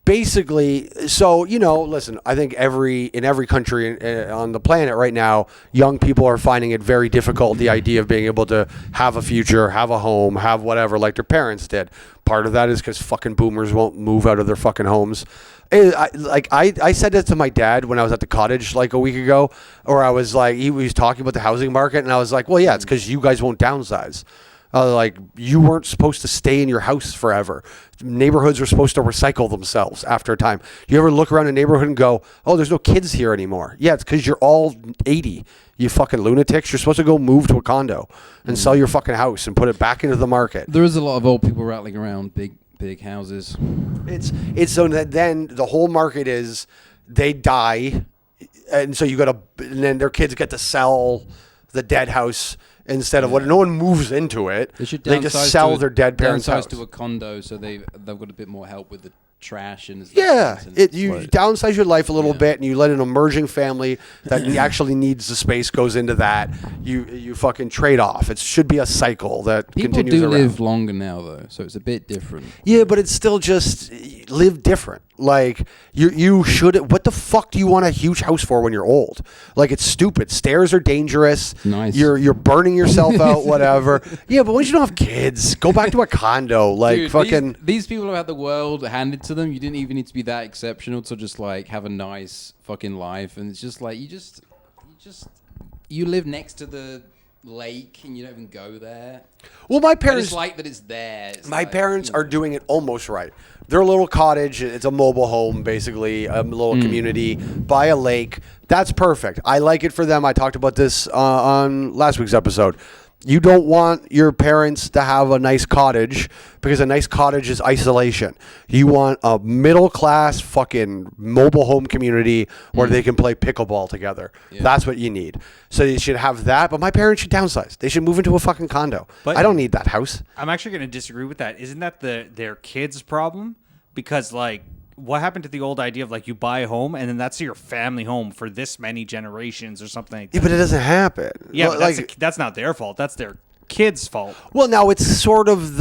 basically, so, listen, I think in every country on the planet right now, young people are finding it very difficult, the idea of being able to have a future, have a home, have whatever, like their parents did. Part of that is because fucking boomers won't move out of their fucking homes. I said that to my dad when I was at the cottage like a week ago, or I was like, he was talking about the housing market, and I was like, well, yeah, it's because you guys won't downsize. Like, you weren't supposed to stay in your house forever. Neighborhoods are supposed to recycle themselves after a time. You ever look around a neighborhood and go, oh, there's no kids here anymore? Yeah, it's because you're all 80. You fucking lunatics. You're supposed to go move to a condo and sell your fucking house and put it back into the market. There is a lot of old people rattling around big houses. It's so that then the whole market is they die, and so and then their kids get to sell the dead house. Instead of no one moves into it, they just sell their dead parents' house. To a condo, so they've got a bit more help with the trash and you downsize your life a little bit, and you let an emerging family that actually needs the space goes into that. You fucking trade off. It should be a cycle that continues around. People do live longer now, though, so it's a bit different. Yeah, but it's still just live different. Like you should. What the fuck do you want a huge house for when you're old? Like, it's stupid. Stairs are dangerous. Nice. You're burning yourself out. Whatever. Yeah, but once you don't have kids, go back to a condo. Like, dude, fucking. These people have had the world handed to them. You didn't even need to be that exceptional to just like have a nice fucking life. And it's just like you live next to the lake and you don't even go there. Well, my parents just like that it's there. My parents are doing it almost right. Their little cottage, it's a mobile home, basically, a little community by a lake. That's perfect. I like it for them. I talked about this on last week's episode. You don't want your parents to have a nice cottage because a nice cottage is isolation. You want a middle-class fucking mobile home community where they can play pickleball together. Yeah. That's what you need. So you should have that, but my parents should downsize. They should move into a fucking condo. But I don't need that house. I'm actually going to disagree with that. Isn't that their kids' problem? Because, like, what happened to the old idea of, like, you buy a home and then that's your family home for this many generations or something like that? Yeah, but it doesn't happen. Yeah, but that's not their fault. That's their kids' fault. Well, now it's sort of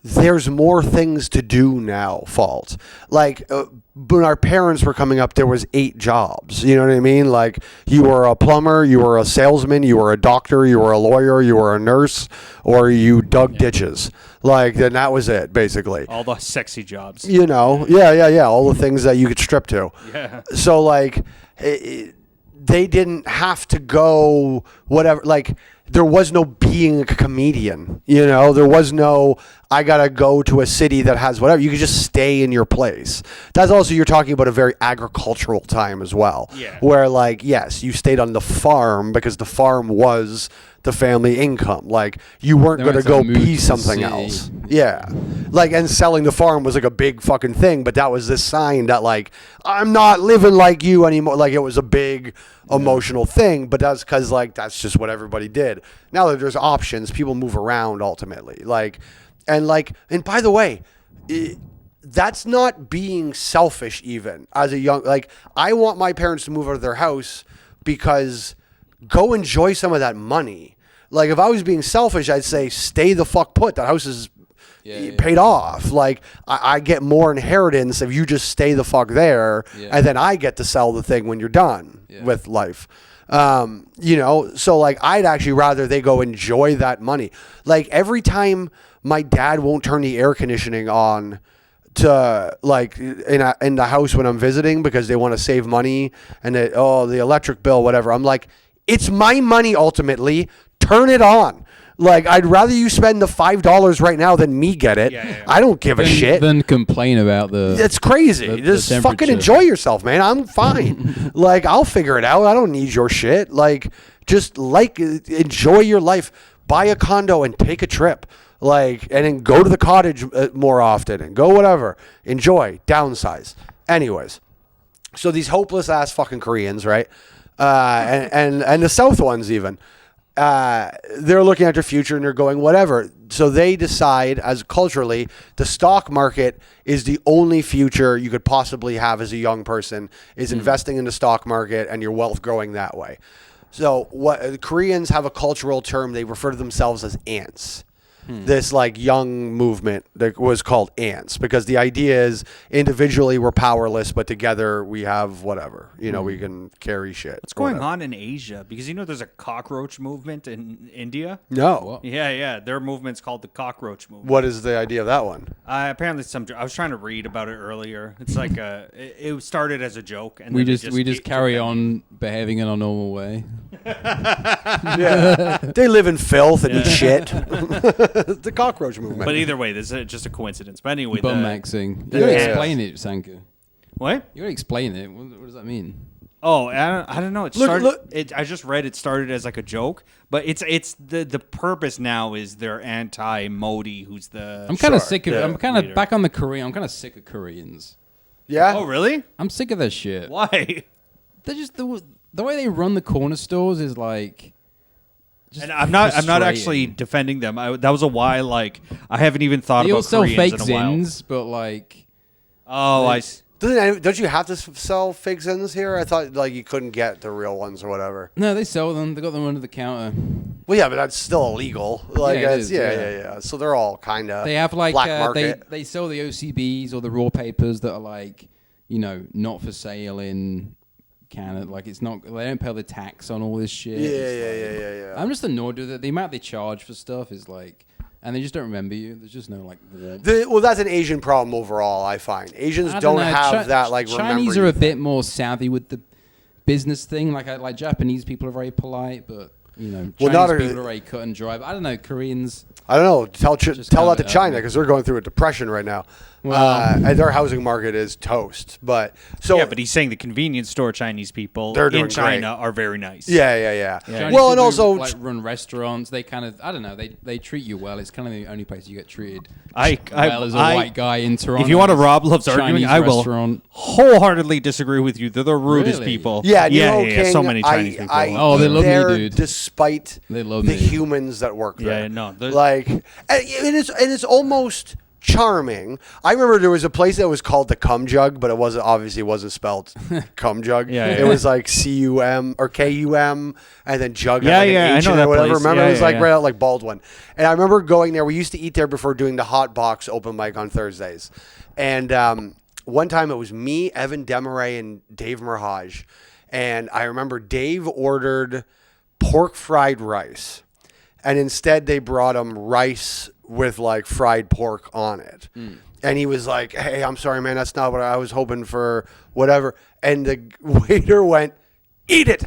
there's more things to do now fault. Like, when our parents were coming up, there was 8 jobs. You know what I mean? Like, you were a plumber, you were a salesman, you were a doctor, you were a lawyer, you were a nurse, or you dug ditches. Like, then that was it, basically. All the sexy jobs. Yeah. All the things that you could strip to. Yeah. So, like, they didn't have to go whatever. Like, there was no being a comedian. There was no, I got to go to a city that has whatever. You could just stay in your place. That's also, you're talking about a very agricultural time as well. Yeah. Where, like, yes, you stayed on the farm because the farm was the family income. Like, you weren't going to go be something else. Yeah. Like, and selling the farm was like a big fucking thing, but that was this sign that, like, I'm not living like you anymore. Like, it was a big emotional thing, but that's because, like, that's just what everybody did. Now that there's options, people move around ultimately. And by the way, that's not being selfish even as a young, like, I want my parents to move out of their house because go enjoy some of that money. Like, if I was being selfish, I'd say stay the fuck put. That house is paid off. Like, I get more inheritance if you just stay the fuck there, and then I get to sell the thing when you're done with life. So, like, I'd actually rather they go enjoy that money. Like, every time my dad won't turn the air conditioning on to, like, in the house when I'm visiting because they want to save money and the electric bill, whatever. I'm like, it's my money ultimately. Turn it on. Like, I'd rather you spend the $5 right now than me get it. Yeah. I don't give a shit. Then complain about It's crazy. Just fucking enjoy yourself, man. I'm fine. Like, I'll figure it out. I don't need your shit. Like, just, like, enjoy your life. Buy a condo and take a trip. Like, and then go to the cottage more often and go whatever. Enjoy. Downsize. Anyways. So these hopeless ass fucking Koreans, right? And the South ones even. They're looking at their future and they're going whatever. So they decide, as culturally, the stock market is the only future you could possibly have as a young person, is investing in the stock market and your wealth growing that way. So what Koreans have a cultural term, they refer to themselves as ants. this like young movement that was called ants, because the idea is individually we're powerless, but together we have whatever, we can carry shit. What's going on in Asia? Because there's a cockroach movement in India. No. Yeah. Their movement's called the cockroach movement. What is the idea of that one? Apparently, I was trying to read about it earlier. It's like it started as a joke, and we then just carry on behaving in our normal way. Yeah, they live in filth and eat shit. The cockroach movement. But either way, this is just a coincidence. But anyway, Bum-maxing. You gotta explain it, Sanka. What? You gotta explain it. What does that mean? Oh, I don't know. It started. I just read it started as like a joke, but it's the purpose now is they're anti-Modi, who's the. I'm kind of sick of. I'm kind of back on the Korean. I'm kind of sick of Koreans. Yeah. Oh, really? I'm sick of that shit. Why? They're just the way they run the corner stores is like. And I'm not actually defending them. That was a why. Like I haven't even thought about Koreans fake in a while. zins, but like. Oh, I. Don't you have to sell fake zins here? I thought like you couldn't get the real ones or whatever. No, they sell them. They got them under the counter. Well, yeah, but that's still illegal. Like, Yeah, it is, yeah. So they're all kind of. They have like black market. they sell the OCBs or the raw papers that are like not for sale in Canada. Like it's not. They don't pay the tax on all this shit. Yeah. I'm just annoyed with it. The amount they charge for stuff is like. And they just don't remember you. There's just no like warmth. Well, that's an Asian problem overall. I find Asians don't have that like. Chinese are a bit more savvy with the business thing. Like Japanese people are very polite, but Chinese people are very cut and dry. But I don't know, Koreans. I don't know. Tell that to China because they're going through a depression right now. And their housing market is toast. But he's saying the convenience store Chinese people in China are very nice. Yeah. Well, and also like run restaurants. They kind of they treat you well. It's kind of the only place you get treated well as a white guy in Toronto. If you want to rob Love's argument, I will wholeheartedly disagree with you. They're the rudest people. Yeah. So many Chinese people. They love me, dude. Despite the humans that work there. Yeah, no. Like, and it's almost charming. I remember there was a place that was called the Cum Jug, but it wasn't spelled Cum Jug. It was like CUM or KUM, and then Jug. Had like an H I know in it that or whatever. place. Remember, it was like right out like Baldwin. And I remember going there. We used to eat there before doing the Hot Box open mic on Thursdays. And one time it was me, Evan Demaray, and Dave Merhaj. And I remember Dave ordered pork fried rice. And instead they brought him rice with like fried pork on it. And he was like, "Hey, I'm sorry, man. That's not what I was hoping for, whatever." And the waiter went, "Eat it.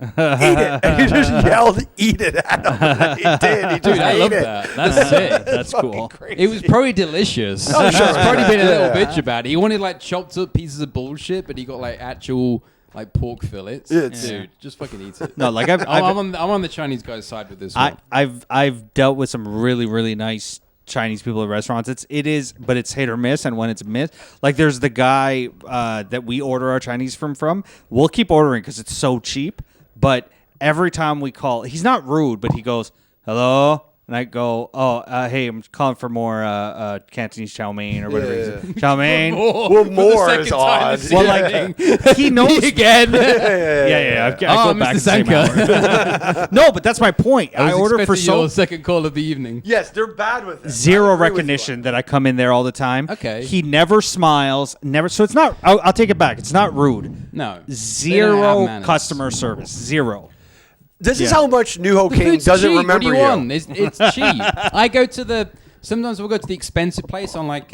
Eat it." And he just yelled, "Eat it" at him. And he did. He just Dude, I ate love it. that. That's sick. That's cool. Crazy. It was probably delicious. Oh, sure. He's probably been a little bitch about it. He wanted like chopped up pieces of bullshit, but he got like actual like pork fillets. Dude, just fucking eat it. No, like I'm on the Chinese guy's side with this one. I've dealt with some really, really nice Chinese people at restaurants. But it's hit or miss, and when it's missed, like there's the guy that we order our Chinese from. We'll keep ordering because it's so cheap, but every time we call, he's not rude, but he goes, "Hello." And I go, hey, I'm calling for more Cantonese chow mein or whatever. Yeah. Chow mein. Well, more is odd. Well, like he knows again. Yeah. I go back Mr. the same hour. No, but that's my point. I order for your second call of the evening. Yes, they're bad with it. Zero recognition that I come in there all the time. Okay. He never smiles. Never. So it's not. I'll take it back. It's not rude. No. Zero customer service. Zero. This is how much New Ho King doesn't cheap. remember What do you you. want? It's cheap. I go to sometimes we'll go to the expensive place on like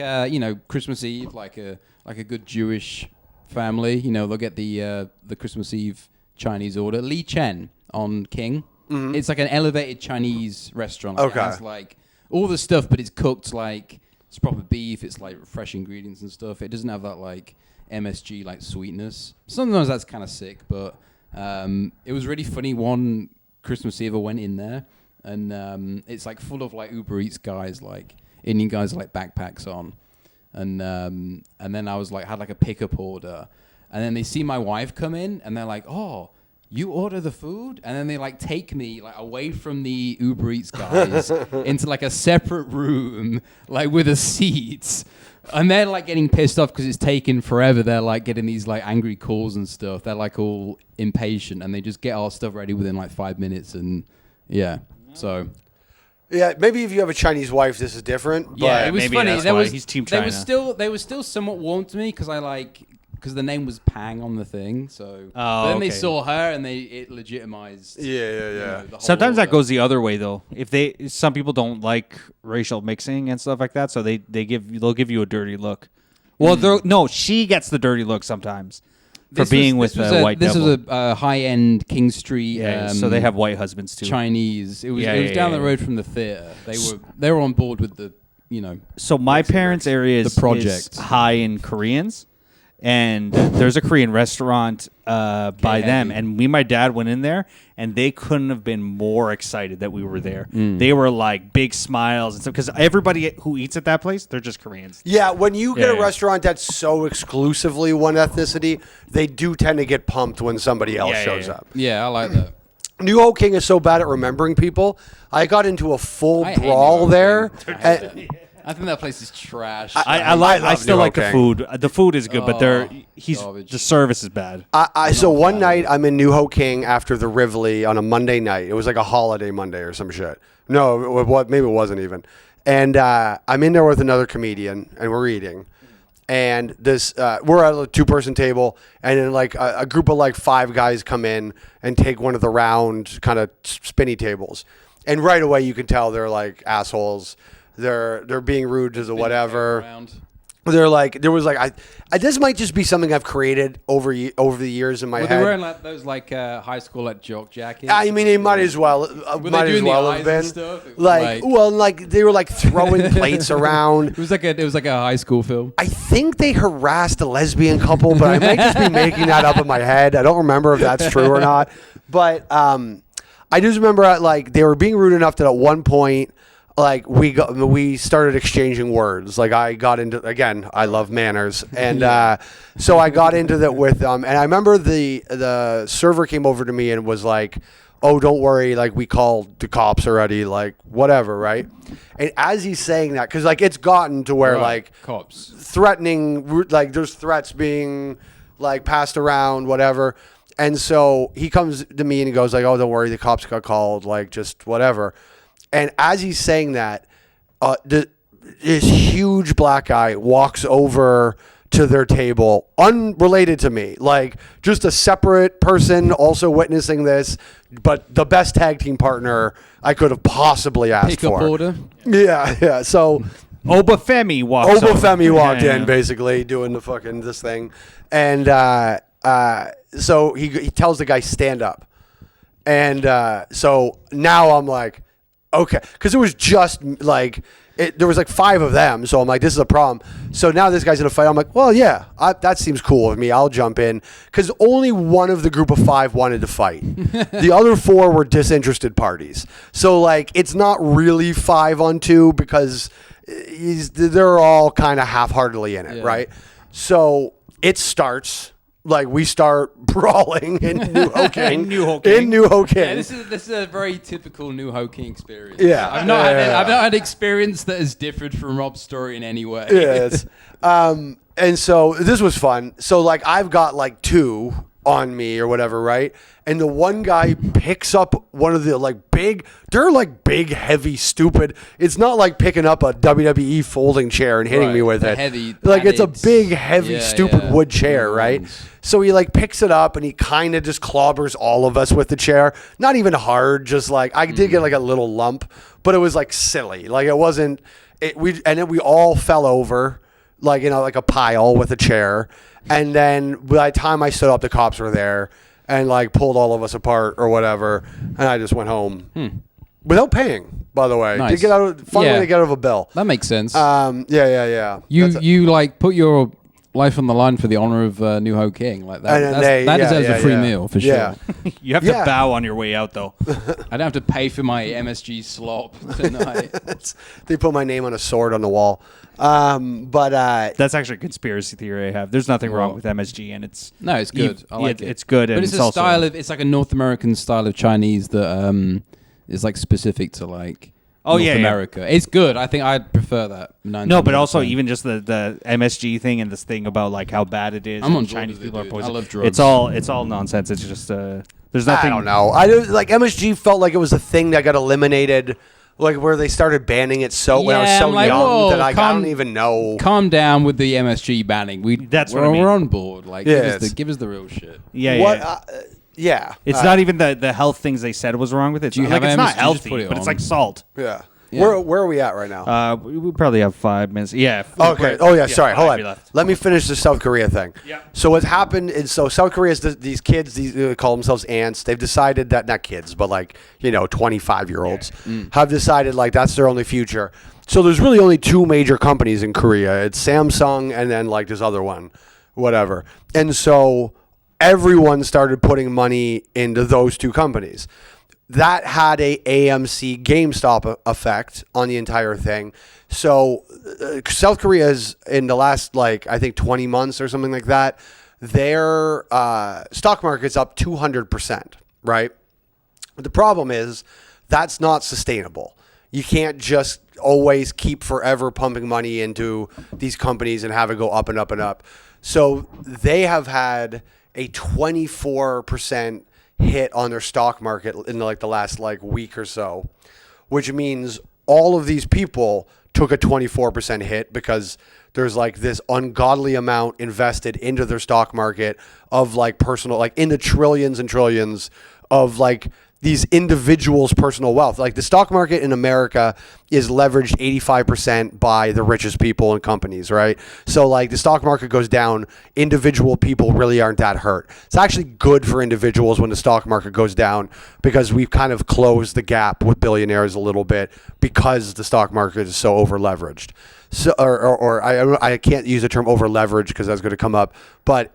Christmas Eve, like a good Jewish family. They'll get the Christmas Eve Chinese order. Li Chen on King. Mm-hmm. It's like an elevated Chinese restaurant. Like, it has like all the stuff, but it's cooked like it's proper beef. It's like fresh ingredients and stuff. It doesn't have that like MSG like sweetness. Sometimes that's kind of sick, but. It was really funny. One Christmas Eve I went in there, and it's like full of like Uber Eats guys, like Indian guys with like backpacks on, and then I was like had like a pickup order, and then they see my wife come in, and they're like, "Oh, you order the food?" And then they like take me like away from the Uber Eats guys into like a separate room, like with a seat. And they're like getting pissed off because it's taken forever. They're like getting these like angry calls and stuff. They're like all impatient, and they just get our stuff ready within like 5 minutes. And so Yeah, maybe if you have a Chinese wife, this is different. But Yeah, it was maybe funny. that's There why was he's Team They China. were still somewhat warm to me because the name was Pang on the thing. So Oh, but then they okay. saw her and it legitimized. Yeah. the whole Sometimes that order. goes the other way though. Some people don't like racial mixing and stuff like that, so they'll give you a dirty look. Well, no, she gets the dirty look sometimes for being with a white This devil. was a high-end King Street. Yeah, so they have white husbands too. Chinese. It was Yeah, it was yeah, down yeah, the road from the theater. They were on board with the So my parents' area is project. high in Koreans, and there's a Korean restaurant by them. And me and my dad went in there, and they couldn't have been more excited that we were there. They were like big smiles and stuff because everybody who eats at that place, they're just Koreans. Yeah, when you get Yeah, a yeah. restaurant that's so exclusively one ethnicity, they do tend to get pumped when somebody else shows up. Yeah, I like that. New Ho King is so bad at remembering people. I got into a full I hate brawl New Ho there. King. and- I think that place is trash. I love still New like Ho the King. food. The food is good, but garbage. the service is bad. So one night I'm in New Ho King after the Rivoli on a Monday night. It was like a holiday Monday or some shit. No, maybe it wasn't even. And I'm in there with another comedian, and we're eating. And this, we're at a 2-person table, and then like a group of like 5 guys come in and take one of the round kind of spinny tables. And right away you can tell they're like assholes. They're being rude to the whatever. Around. They're like, there was like, this might just be something I've created over the years in my Well, head. they wearing like those high school like jock jackets. I mean, it might as well, Were they might as doing the well eyes have been. and stuff? It was Like they were like throwing plates around. It was like a high school film. I think they harassed a lesbian couple, but I might just be making that up in my head. I don't remember if that's true or not. But I just remember like they were being rude enough that at one point, like we started exchanging words. Like I got into, again, I love manners, and so I got into that with them. And I remember the server came over to me and was like, "Oh, don't worry, like we called the cops already, like whatever, right?" And as he's saying that, because like it's gotten to where like cops threatening, like there's threats being like passed around, whatever. And so he comes to me and he goes like, "Oh, don't worry, the cops got called, like just whatever." And as he's saying that, this huge black guy walks over to their table, unrelated to me, like just a separate person also witnessing this, but the best tag team partner I could have possibly asked pick up for. order. Yeah. So Obafemi walks over. Obafemi walked Yeah, in yeah. basically doing the fucking this thing, and so he tells the guy stand up, and so now I'm like, okay, because it was just like there was like 5 of them, so I'm like, this is a problem. So now this guy's in a fight. I'm like, well, yeah, that seems cool with me. I'll jump in because only one of the group of 5 wanted to fight. The other 4 were disinterested parties. So like, it's not really 5-on-2 because they're all kind of half-heartedly in it, right? So it starts. Like we start brawling in New Ho King. In New Ho King. In New Ho King. Yeah, this is a very typical New Ho King experience. Yeah. I've not had experience that is different from Rob's story in any way. Yes. And so this was fun. So like I've got like 2 on me or whatever, right? And the one guy picks up one of the like they're like big, heavy, stupid. It's not like picking up a WWE folding chair and hitting me with the it. heavy like it's a padded- big, heavy, stupid wood chair, Big right? ones. So he like picks it up and he kind of just clobbers all of us with the chair. Not even hard, just like I did get like a little lump, but it was like silly. Like it wasn't. And then we all fell over, like like a pile with a chair. And then by the time I stood up, the cops were there and like pulled all of us apart or whatever. And I just went home without paying. By the way, Nice. to get out way Yeah. to get out of a bill. That makes sense. Yeah. You like put your life on the line for the honor of New Ho King like that. And then That deserves a free meal for sure. Yeah. You have to bow on your way out though. I don't have to pay for my MSG slop tonight. They put my name on a sword on the wall. But That's actually a conspiracy theory I have. There's nothing wrong Well, with MSG, and it's No, it's good. I like it. It's good, and But it's a also style of. It's like a North American style of Chinese that is like specific to like Oh, North yeah, yeah. America. It's good. I think I'd prefer that. No, but also even just the MSG thing and this thing about like how bad it is. I'm on and board Chinese with it, people are dude. poison. I love drugs. It's all nonsense. It's just there's nothing. I don't know. I don't, like MSG felt like it was a thing that got eliminated Like where they started banning it when I was Yeah, so I'm like, young whoa, that I don't even know. Calm down with the MSG banning. That's what I mean. We're on board. Like, Yeah, give us the real shit. Yeah, What? yeah. Yeah. It's not even the health things they said was wrong with it. you Like, have it's not MSG? Just healthy, put it but it's on. like salt. Yeah. Yeah. Where are we at right now? We probably have 5 minutes. Yeah. Okay. Oh yeah. Sorry. Hold 5 on. left. Let me finish the South Korea thing. Yeah. So what happened is, South Korea is these kids. These call themselves ants. They've decided that not kids, but 25-year-olds have decided like that's their only future. So there's really only 2 major companies in Korea. It's Samsung and then like this other one, whatever. And so everyone started putting money into those 2 companies. That had a AMC GameStop effect on the entire thing. So South Korea is in the last I think 20 months or something like that, their stock market's up 200%, right? But the problem is that's not sustainable. You can't just always keep forever pumping money into these companies and have it go up and up and up. So they have had a 24% hit on their stock market in the last week or so, which means all of these people took a 24% hit because there's this ungodly amount invested into their stock market of personal into trillions and trillions of these individuals' personal wealth. The stock market in America is leveraged 85% by the richest people and companies, right? So the stock market goes down, individual people really aren't that hurt. It's actually good for individuals when the stock market goes down because we've kind of closed the gap with billionaires a little bit because the stock market is so over leveraged. So, I can't use the term over leveraged because that's going to come up, but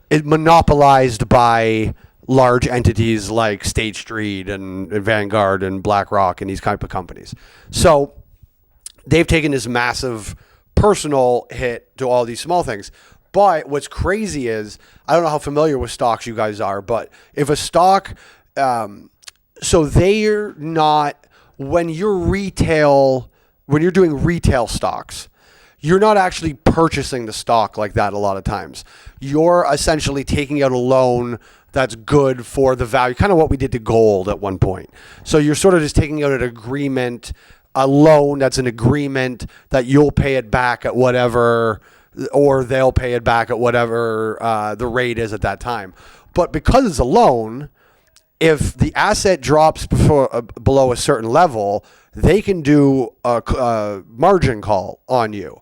it monopolized by large entities like State Street and Vanguard and BlackRock and these type of companies. So they've taken this massive personal hit to all these small things. But what's crazy is, I don't know how familiar with stocks you guys are, but if a stock, so they're not, when you're doing retail stocks, you're not actually purchasing the stock like that a lot of times. You're essentially taking out a loan that's good for the value, kind of what we did to gold at one point. So you're sort of just taking out an agreement, a loan that's an agreement that you'll pay it back at whatever, or they'll pay it back at whatever the rate is at that time. But because it's a loan, if the asset drops below a certain level, they can do a margin call on you.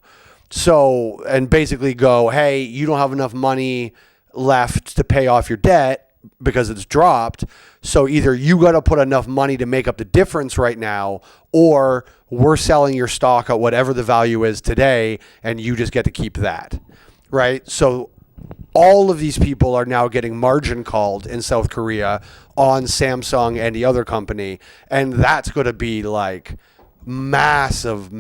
So, and basically go, hey, you don't have enough money left to pay off your debt because it's dropped. So either you got to put enough money to make up the difference right now, or we're selling your stock at whatever the value is today, and you just get to keep that, right? So all of these people are now getting margin called in South Korea on Samsung and the other company, and that's going to be massive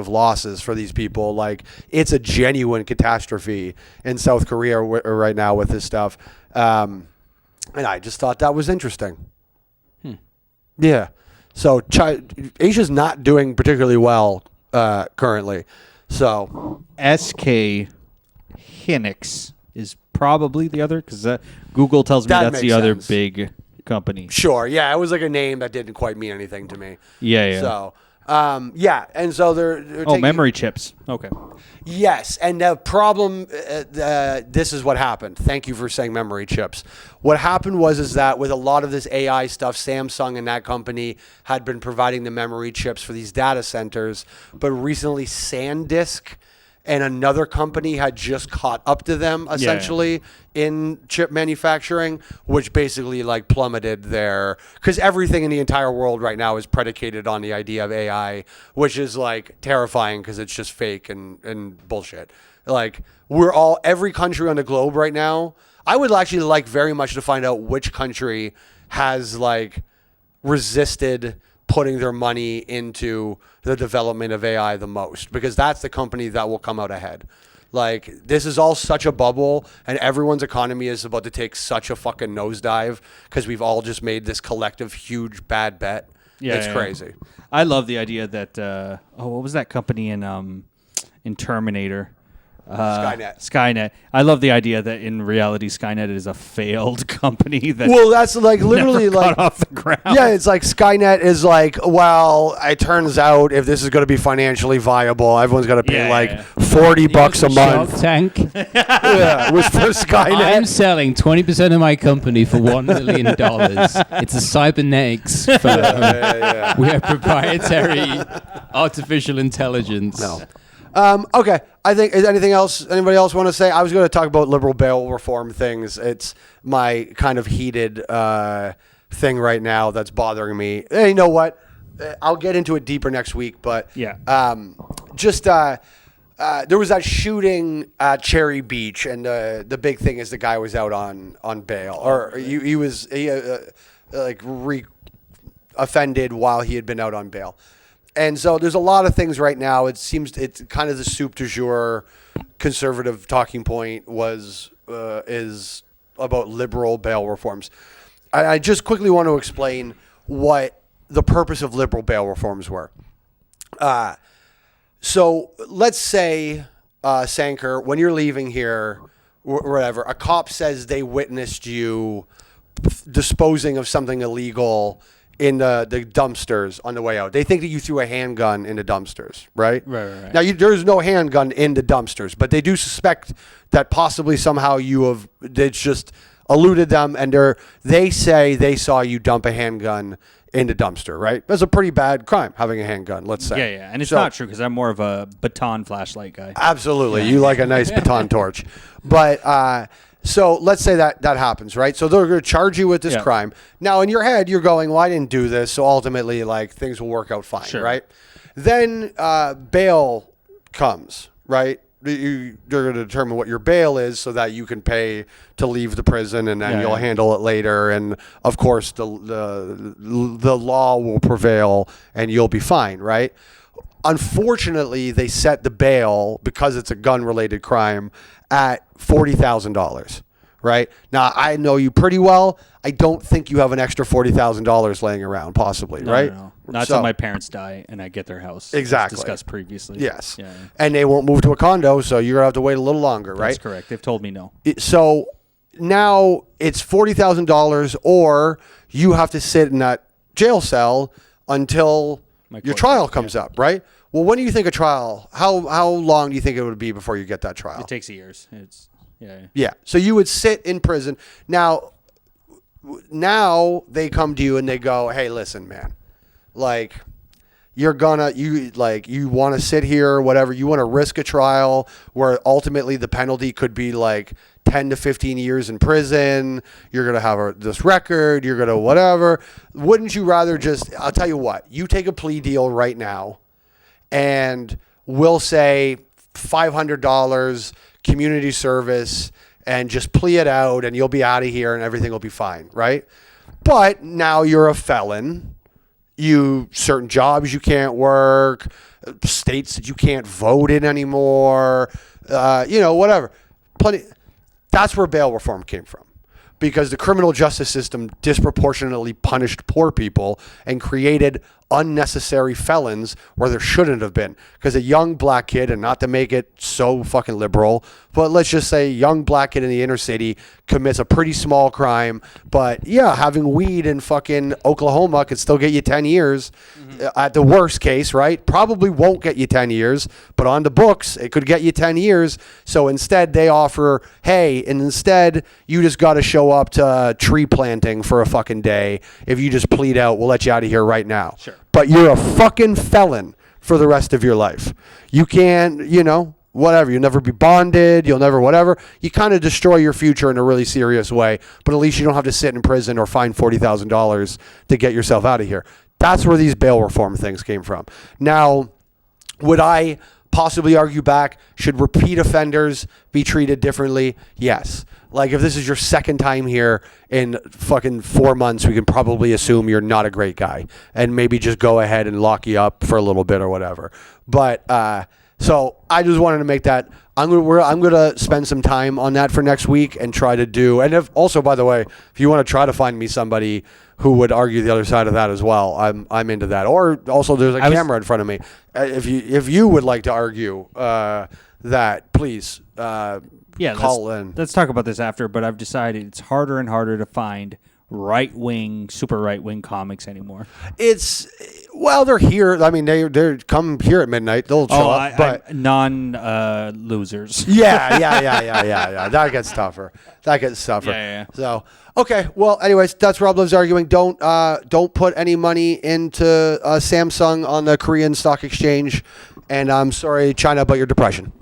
losses for these people. It's a genuine catastrophe in South Korea right now with this stuff. And I just thought that was interesting. Yeah. So Asia's not doing particularly well currently. So SK Hynix is probably the other, because Google tells me That that's makes the other sense. big company. sure. Yeah. It was a name that didn't quite mean anything to me. Yeah. So, yeah. And so they're taking, Memory chips. Okay. Yes, and the problem, this is what happened. Thank you for saying memory chips. What happened is that with a lot of this AI stuff, Samsung and that company had been providing the memory chips for these data centers, but recently SanDisk and another company had just caught up to them essentially in chip manufacturing, which basically plummeted their, because everything in the entire world right now is predicated on the idea of AI, which is terrifying because it's just fake and bullshit. Every country on the globe right now, I would actually very much to find out which country has resisted putting their money into the development of AI the most, because that's the company that will come out ahead. This is all such a bubble, and everyone's economy is about to take such a fucking nosedive because we've all just made this collective huge bad bet. It's crazy. I love the idea that what was that company in Terminator? Skynet. I love the idea that in reality, Skynet is a failed company that. Well, that's like literally never like got off the ground. Yeah, it's like Skynet is like, well, it turns out if this is going to be financially viable, everyone's got to pay $40 a month. Shark Tank. Yeah, was for Skynet. I'm selling 20% of my company for $1 million. It's a cybernetics firm. Yeah. We have proprietary artificial intelligence. No. Okay. I think, is anything else, anybody else want to say? I was going to talk about liberal bail reform things. It's my kind of heated thing right now that's bothering me. Hey, you know what? I'll get into it deeper next week, but there was that shooting at Cherry Beach, and the big thing is the guy was out on bail, or he was offended while he had been out on bail. And so there's a lot of things right now. It seems it's kind of the soup du jour conservative talking point is about liberal bail reforms. I just quickly want to explain what the purpose of liberal bail reforms were. So let's say, Sanker, when you're leaving here, whatever, a cop says they witnessed you disposing of something illegal in the dumpsters on the way out. They think that you threw a handgun in the dumpsters, right? Right. Now, there's no handgun in the dumpsters, but they do suspect that possibly somehow it's just eluded them, and they say they saw you dump a handgun in the dumpster, right? That's a pretty bad crime, having a handgun, let's say. Yeah. And it's not true because I'm more of a baton flashlight guy. Absolutely. You like a nice baton torch. But so let's say that happens, right? So they're going to charge you with this crime. Now, in your head, you're going, well, I didn't do this, so ultimately, things will work out fine, right? Then bail comes, right? They're going to determine what your bail is so that you can pay to leave the prison, and then you'll handle it later. And, of course, the law will prevail, and you'll be fine, right? Unfortunately, they set the bail, because it's a gun-related crime, at $40,000, right? Now, I know you pretty well. I don't think you have an extra $40,000 laying around, possibly, right? No. Not until my parents die and I get their house. Exactly. As discussed previously. Yes. Yeah. And they won't move to a condo, so you're going to have to wait a little longer, right? That's correct. They've told me no. So now it's $40,000, or you have to sit in that jail cell until your trial comes up, right? Well, when do you think a trial? How long do you think it would be before you get that trial? It takes years. Yeah. So you would sit in prison. Now they come to you and they go, "Hey, listen, man. You want to sit here or whatever. You want to risk a trial where ultimately the penalty could be 10 to 15 years in prison. You're going to have this record. You're going to whatever. Wouldn't you rather I'll tell you what, you take a plea deal right now, and we'll say $500 community service, and just plea it out, and you'll be out of here and everything will be fine, right? But now you're a felon. Certain jobs you can't work, states that you can't vote in anymore, whatever. That's where bail reform came from. Because the criminal justice system disproportionately punished poor people and created unnecessary felons where there shouldn't have been. Because a young black kid, and not to make it so fucking liberal, but let's just say a young black kid in the inner city commits a pretty small crime, but having weed in fucking Oklahoma could still get you 10 years at the worst case, right? Probably won't get you 10 years, but on the books, it could get you 10 years. So instead they offer, instead you just got to show up to tree planting for a fucking day. If you just plead out, we'll let you out of here right now. Sure. But you're a fucking felon for the rest of your life. You can't, whatever. You'll never be bonded. You'll never whatever. You kind of destroy your future in a really serious way. But at least you don't have to sit in prison or fine $40,000 to get yourself out of here. That's where these bail reform things came from. Now, would I possibly argue back, should repeat offenders be treated differently? Yes. If this is your second time here in fucking 4 months, we can probably assume you're not a great guy and maybe just go ahead and lock you up for a little bit or whatever. But So I just wanted to make that. I'm gonna spend some time on that for next week and try to do. And if also, by the way, if you want to try to find me somebody who would argue the other side of that as well, I'm into that. Or also, there's a camera in front of me. If you would like to argue that, please call in. Let's talk about this after. But I've decided it's harder and harder to find super right wing comics anymore. They're here. I mean, they come here at midnight. They'll show up, but losers. Yeah. That gets tougher. Yeah. So okay. Well, anyways, that's Rob Loves Arguing. Don't put any money into Samsung on the Korean stock exchange. And I'm sorry, China, about your depression.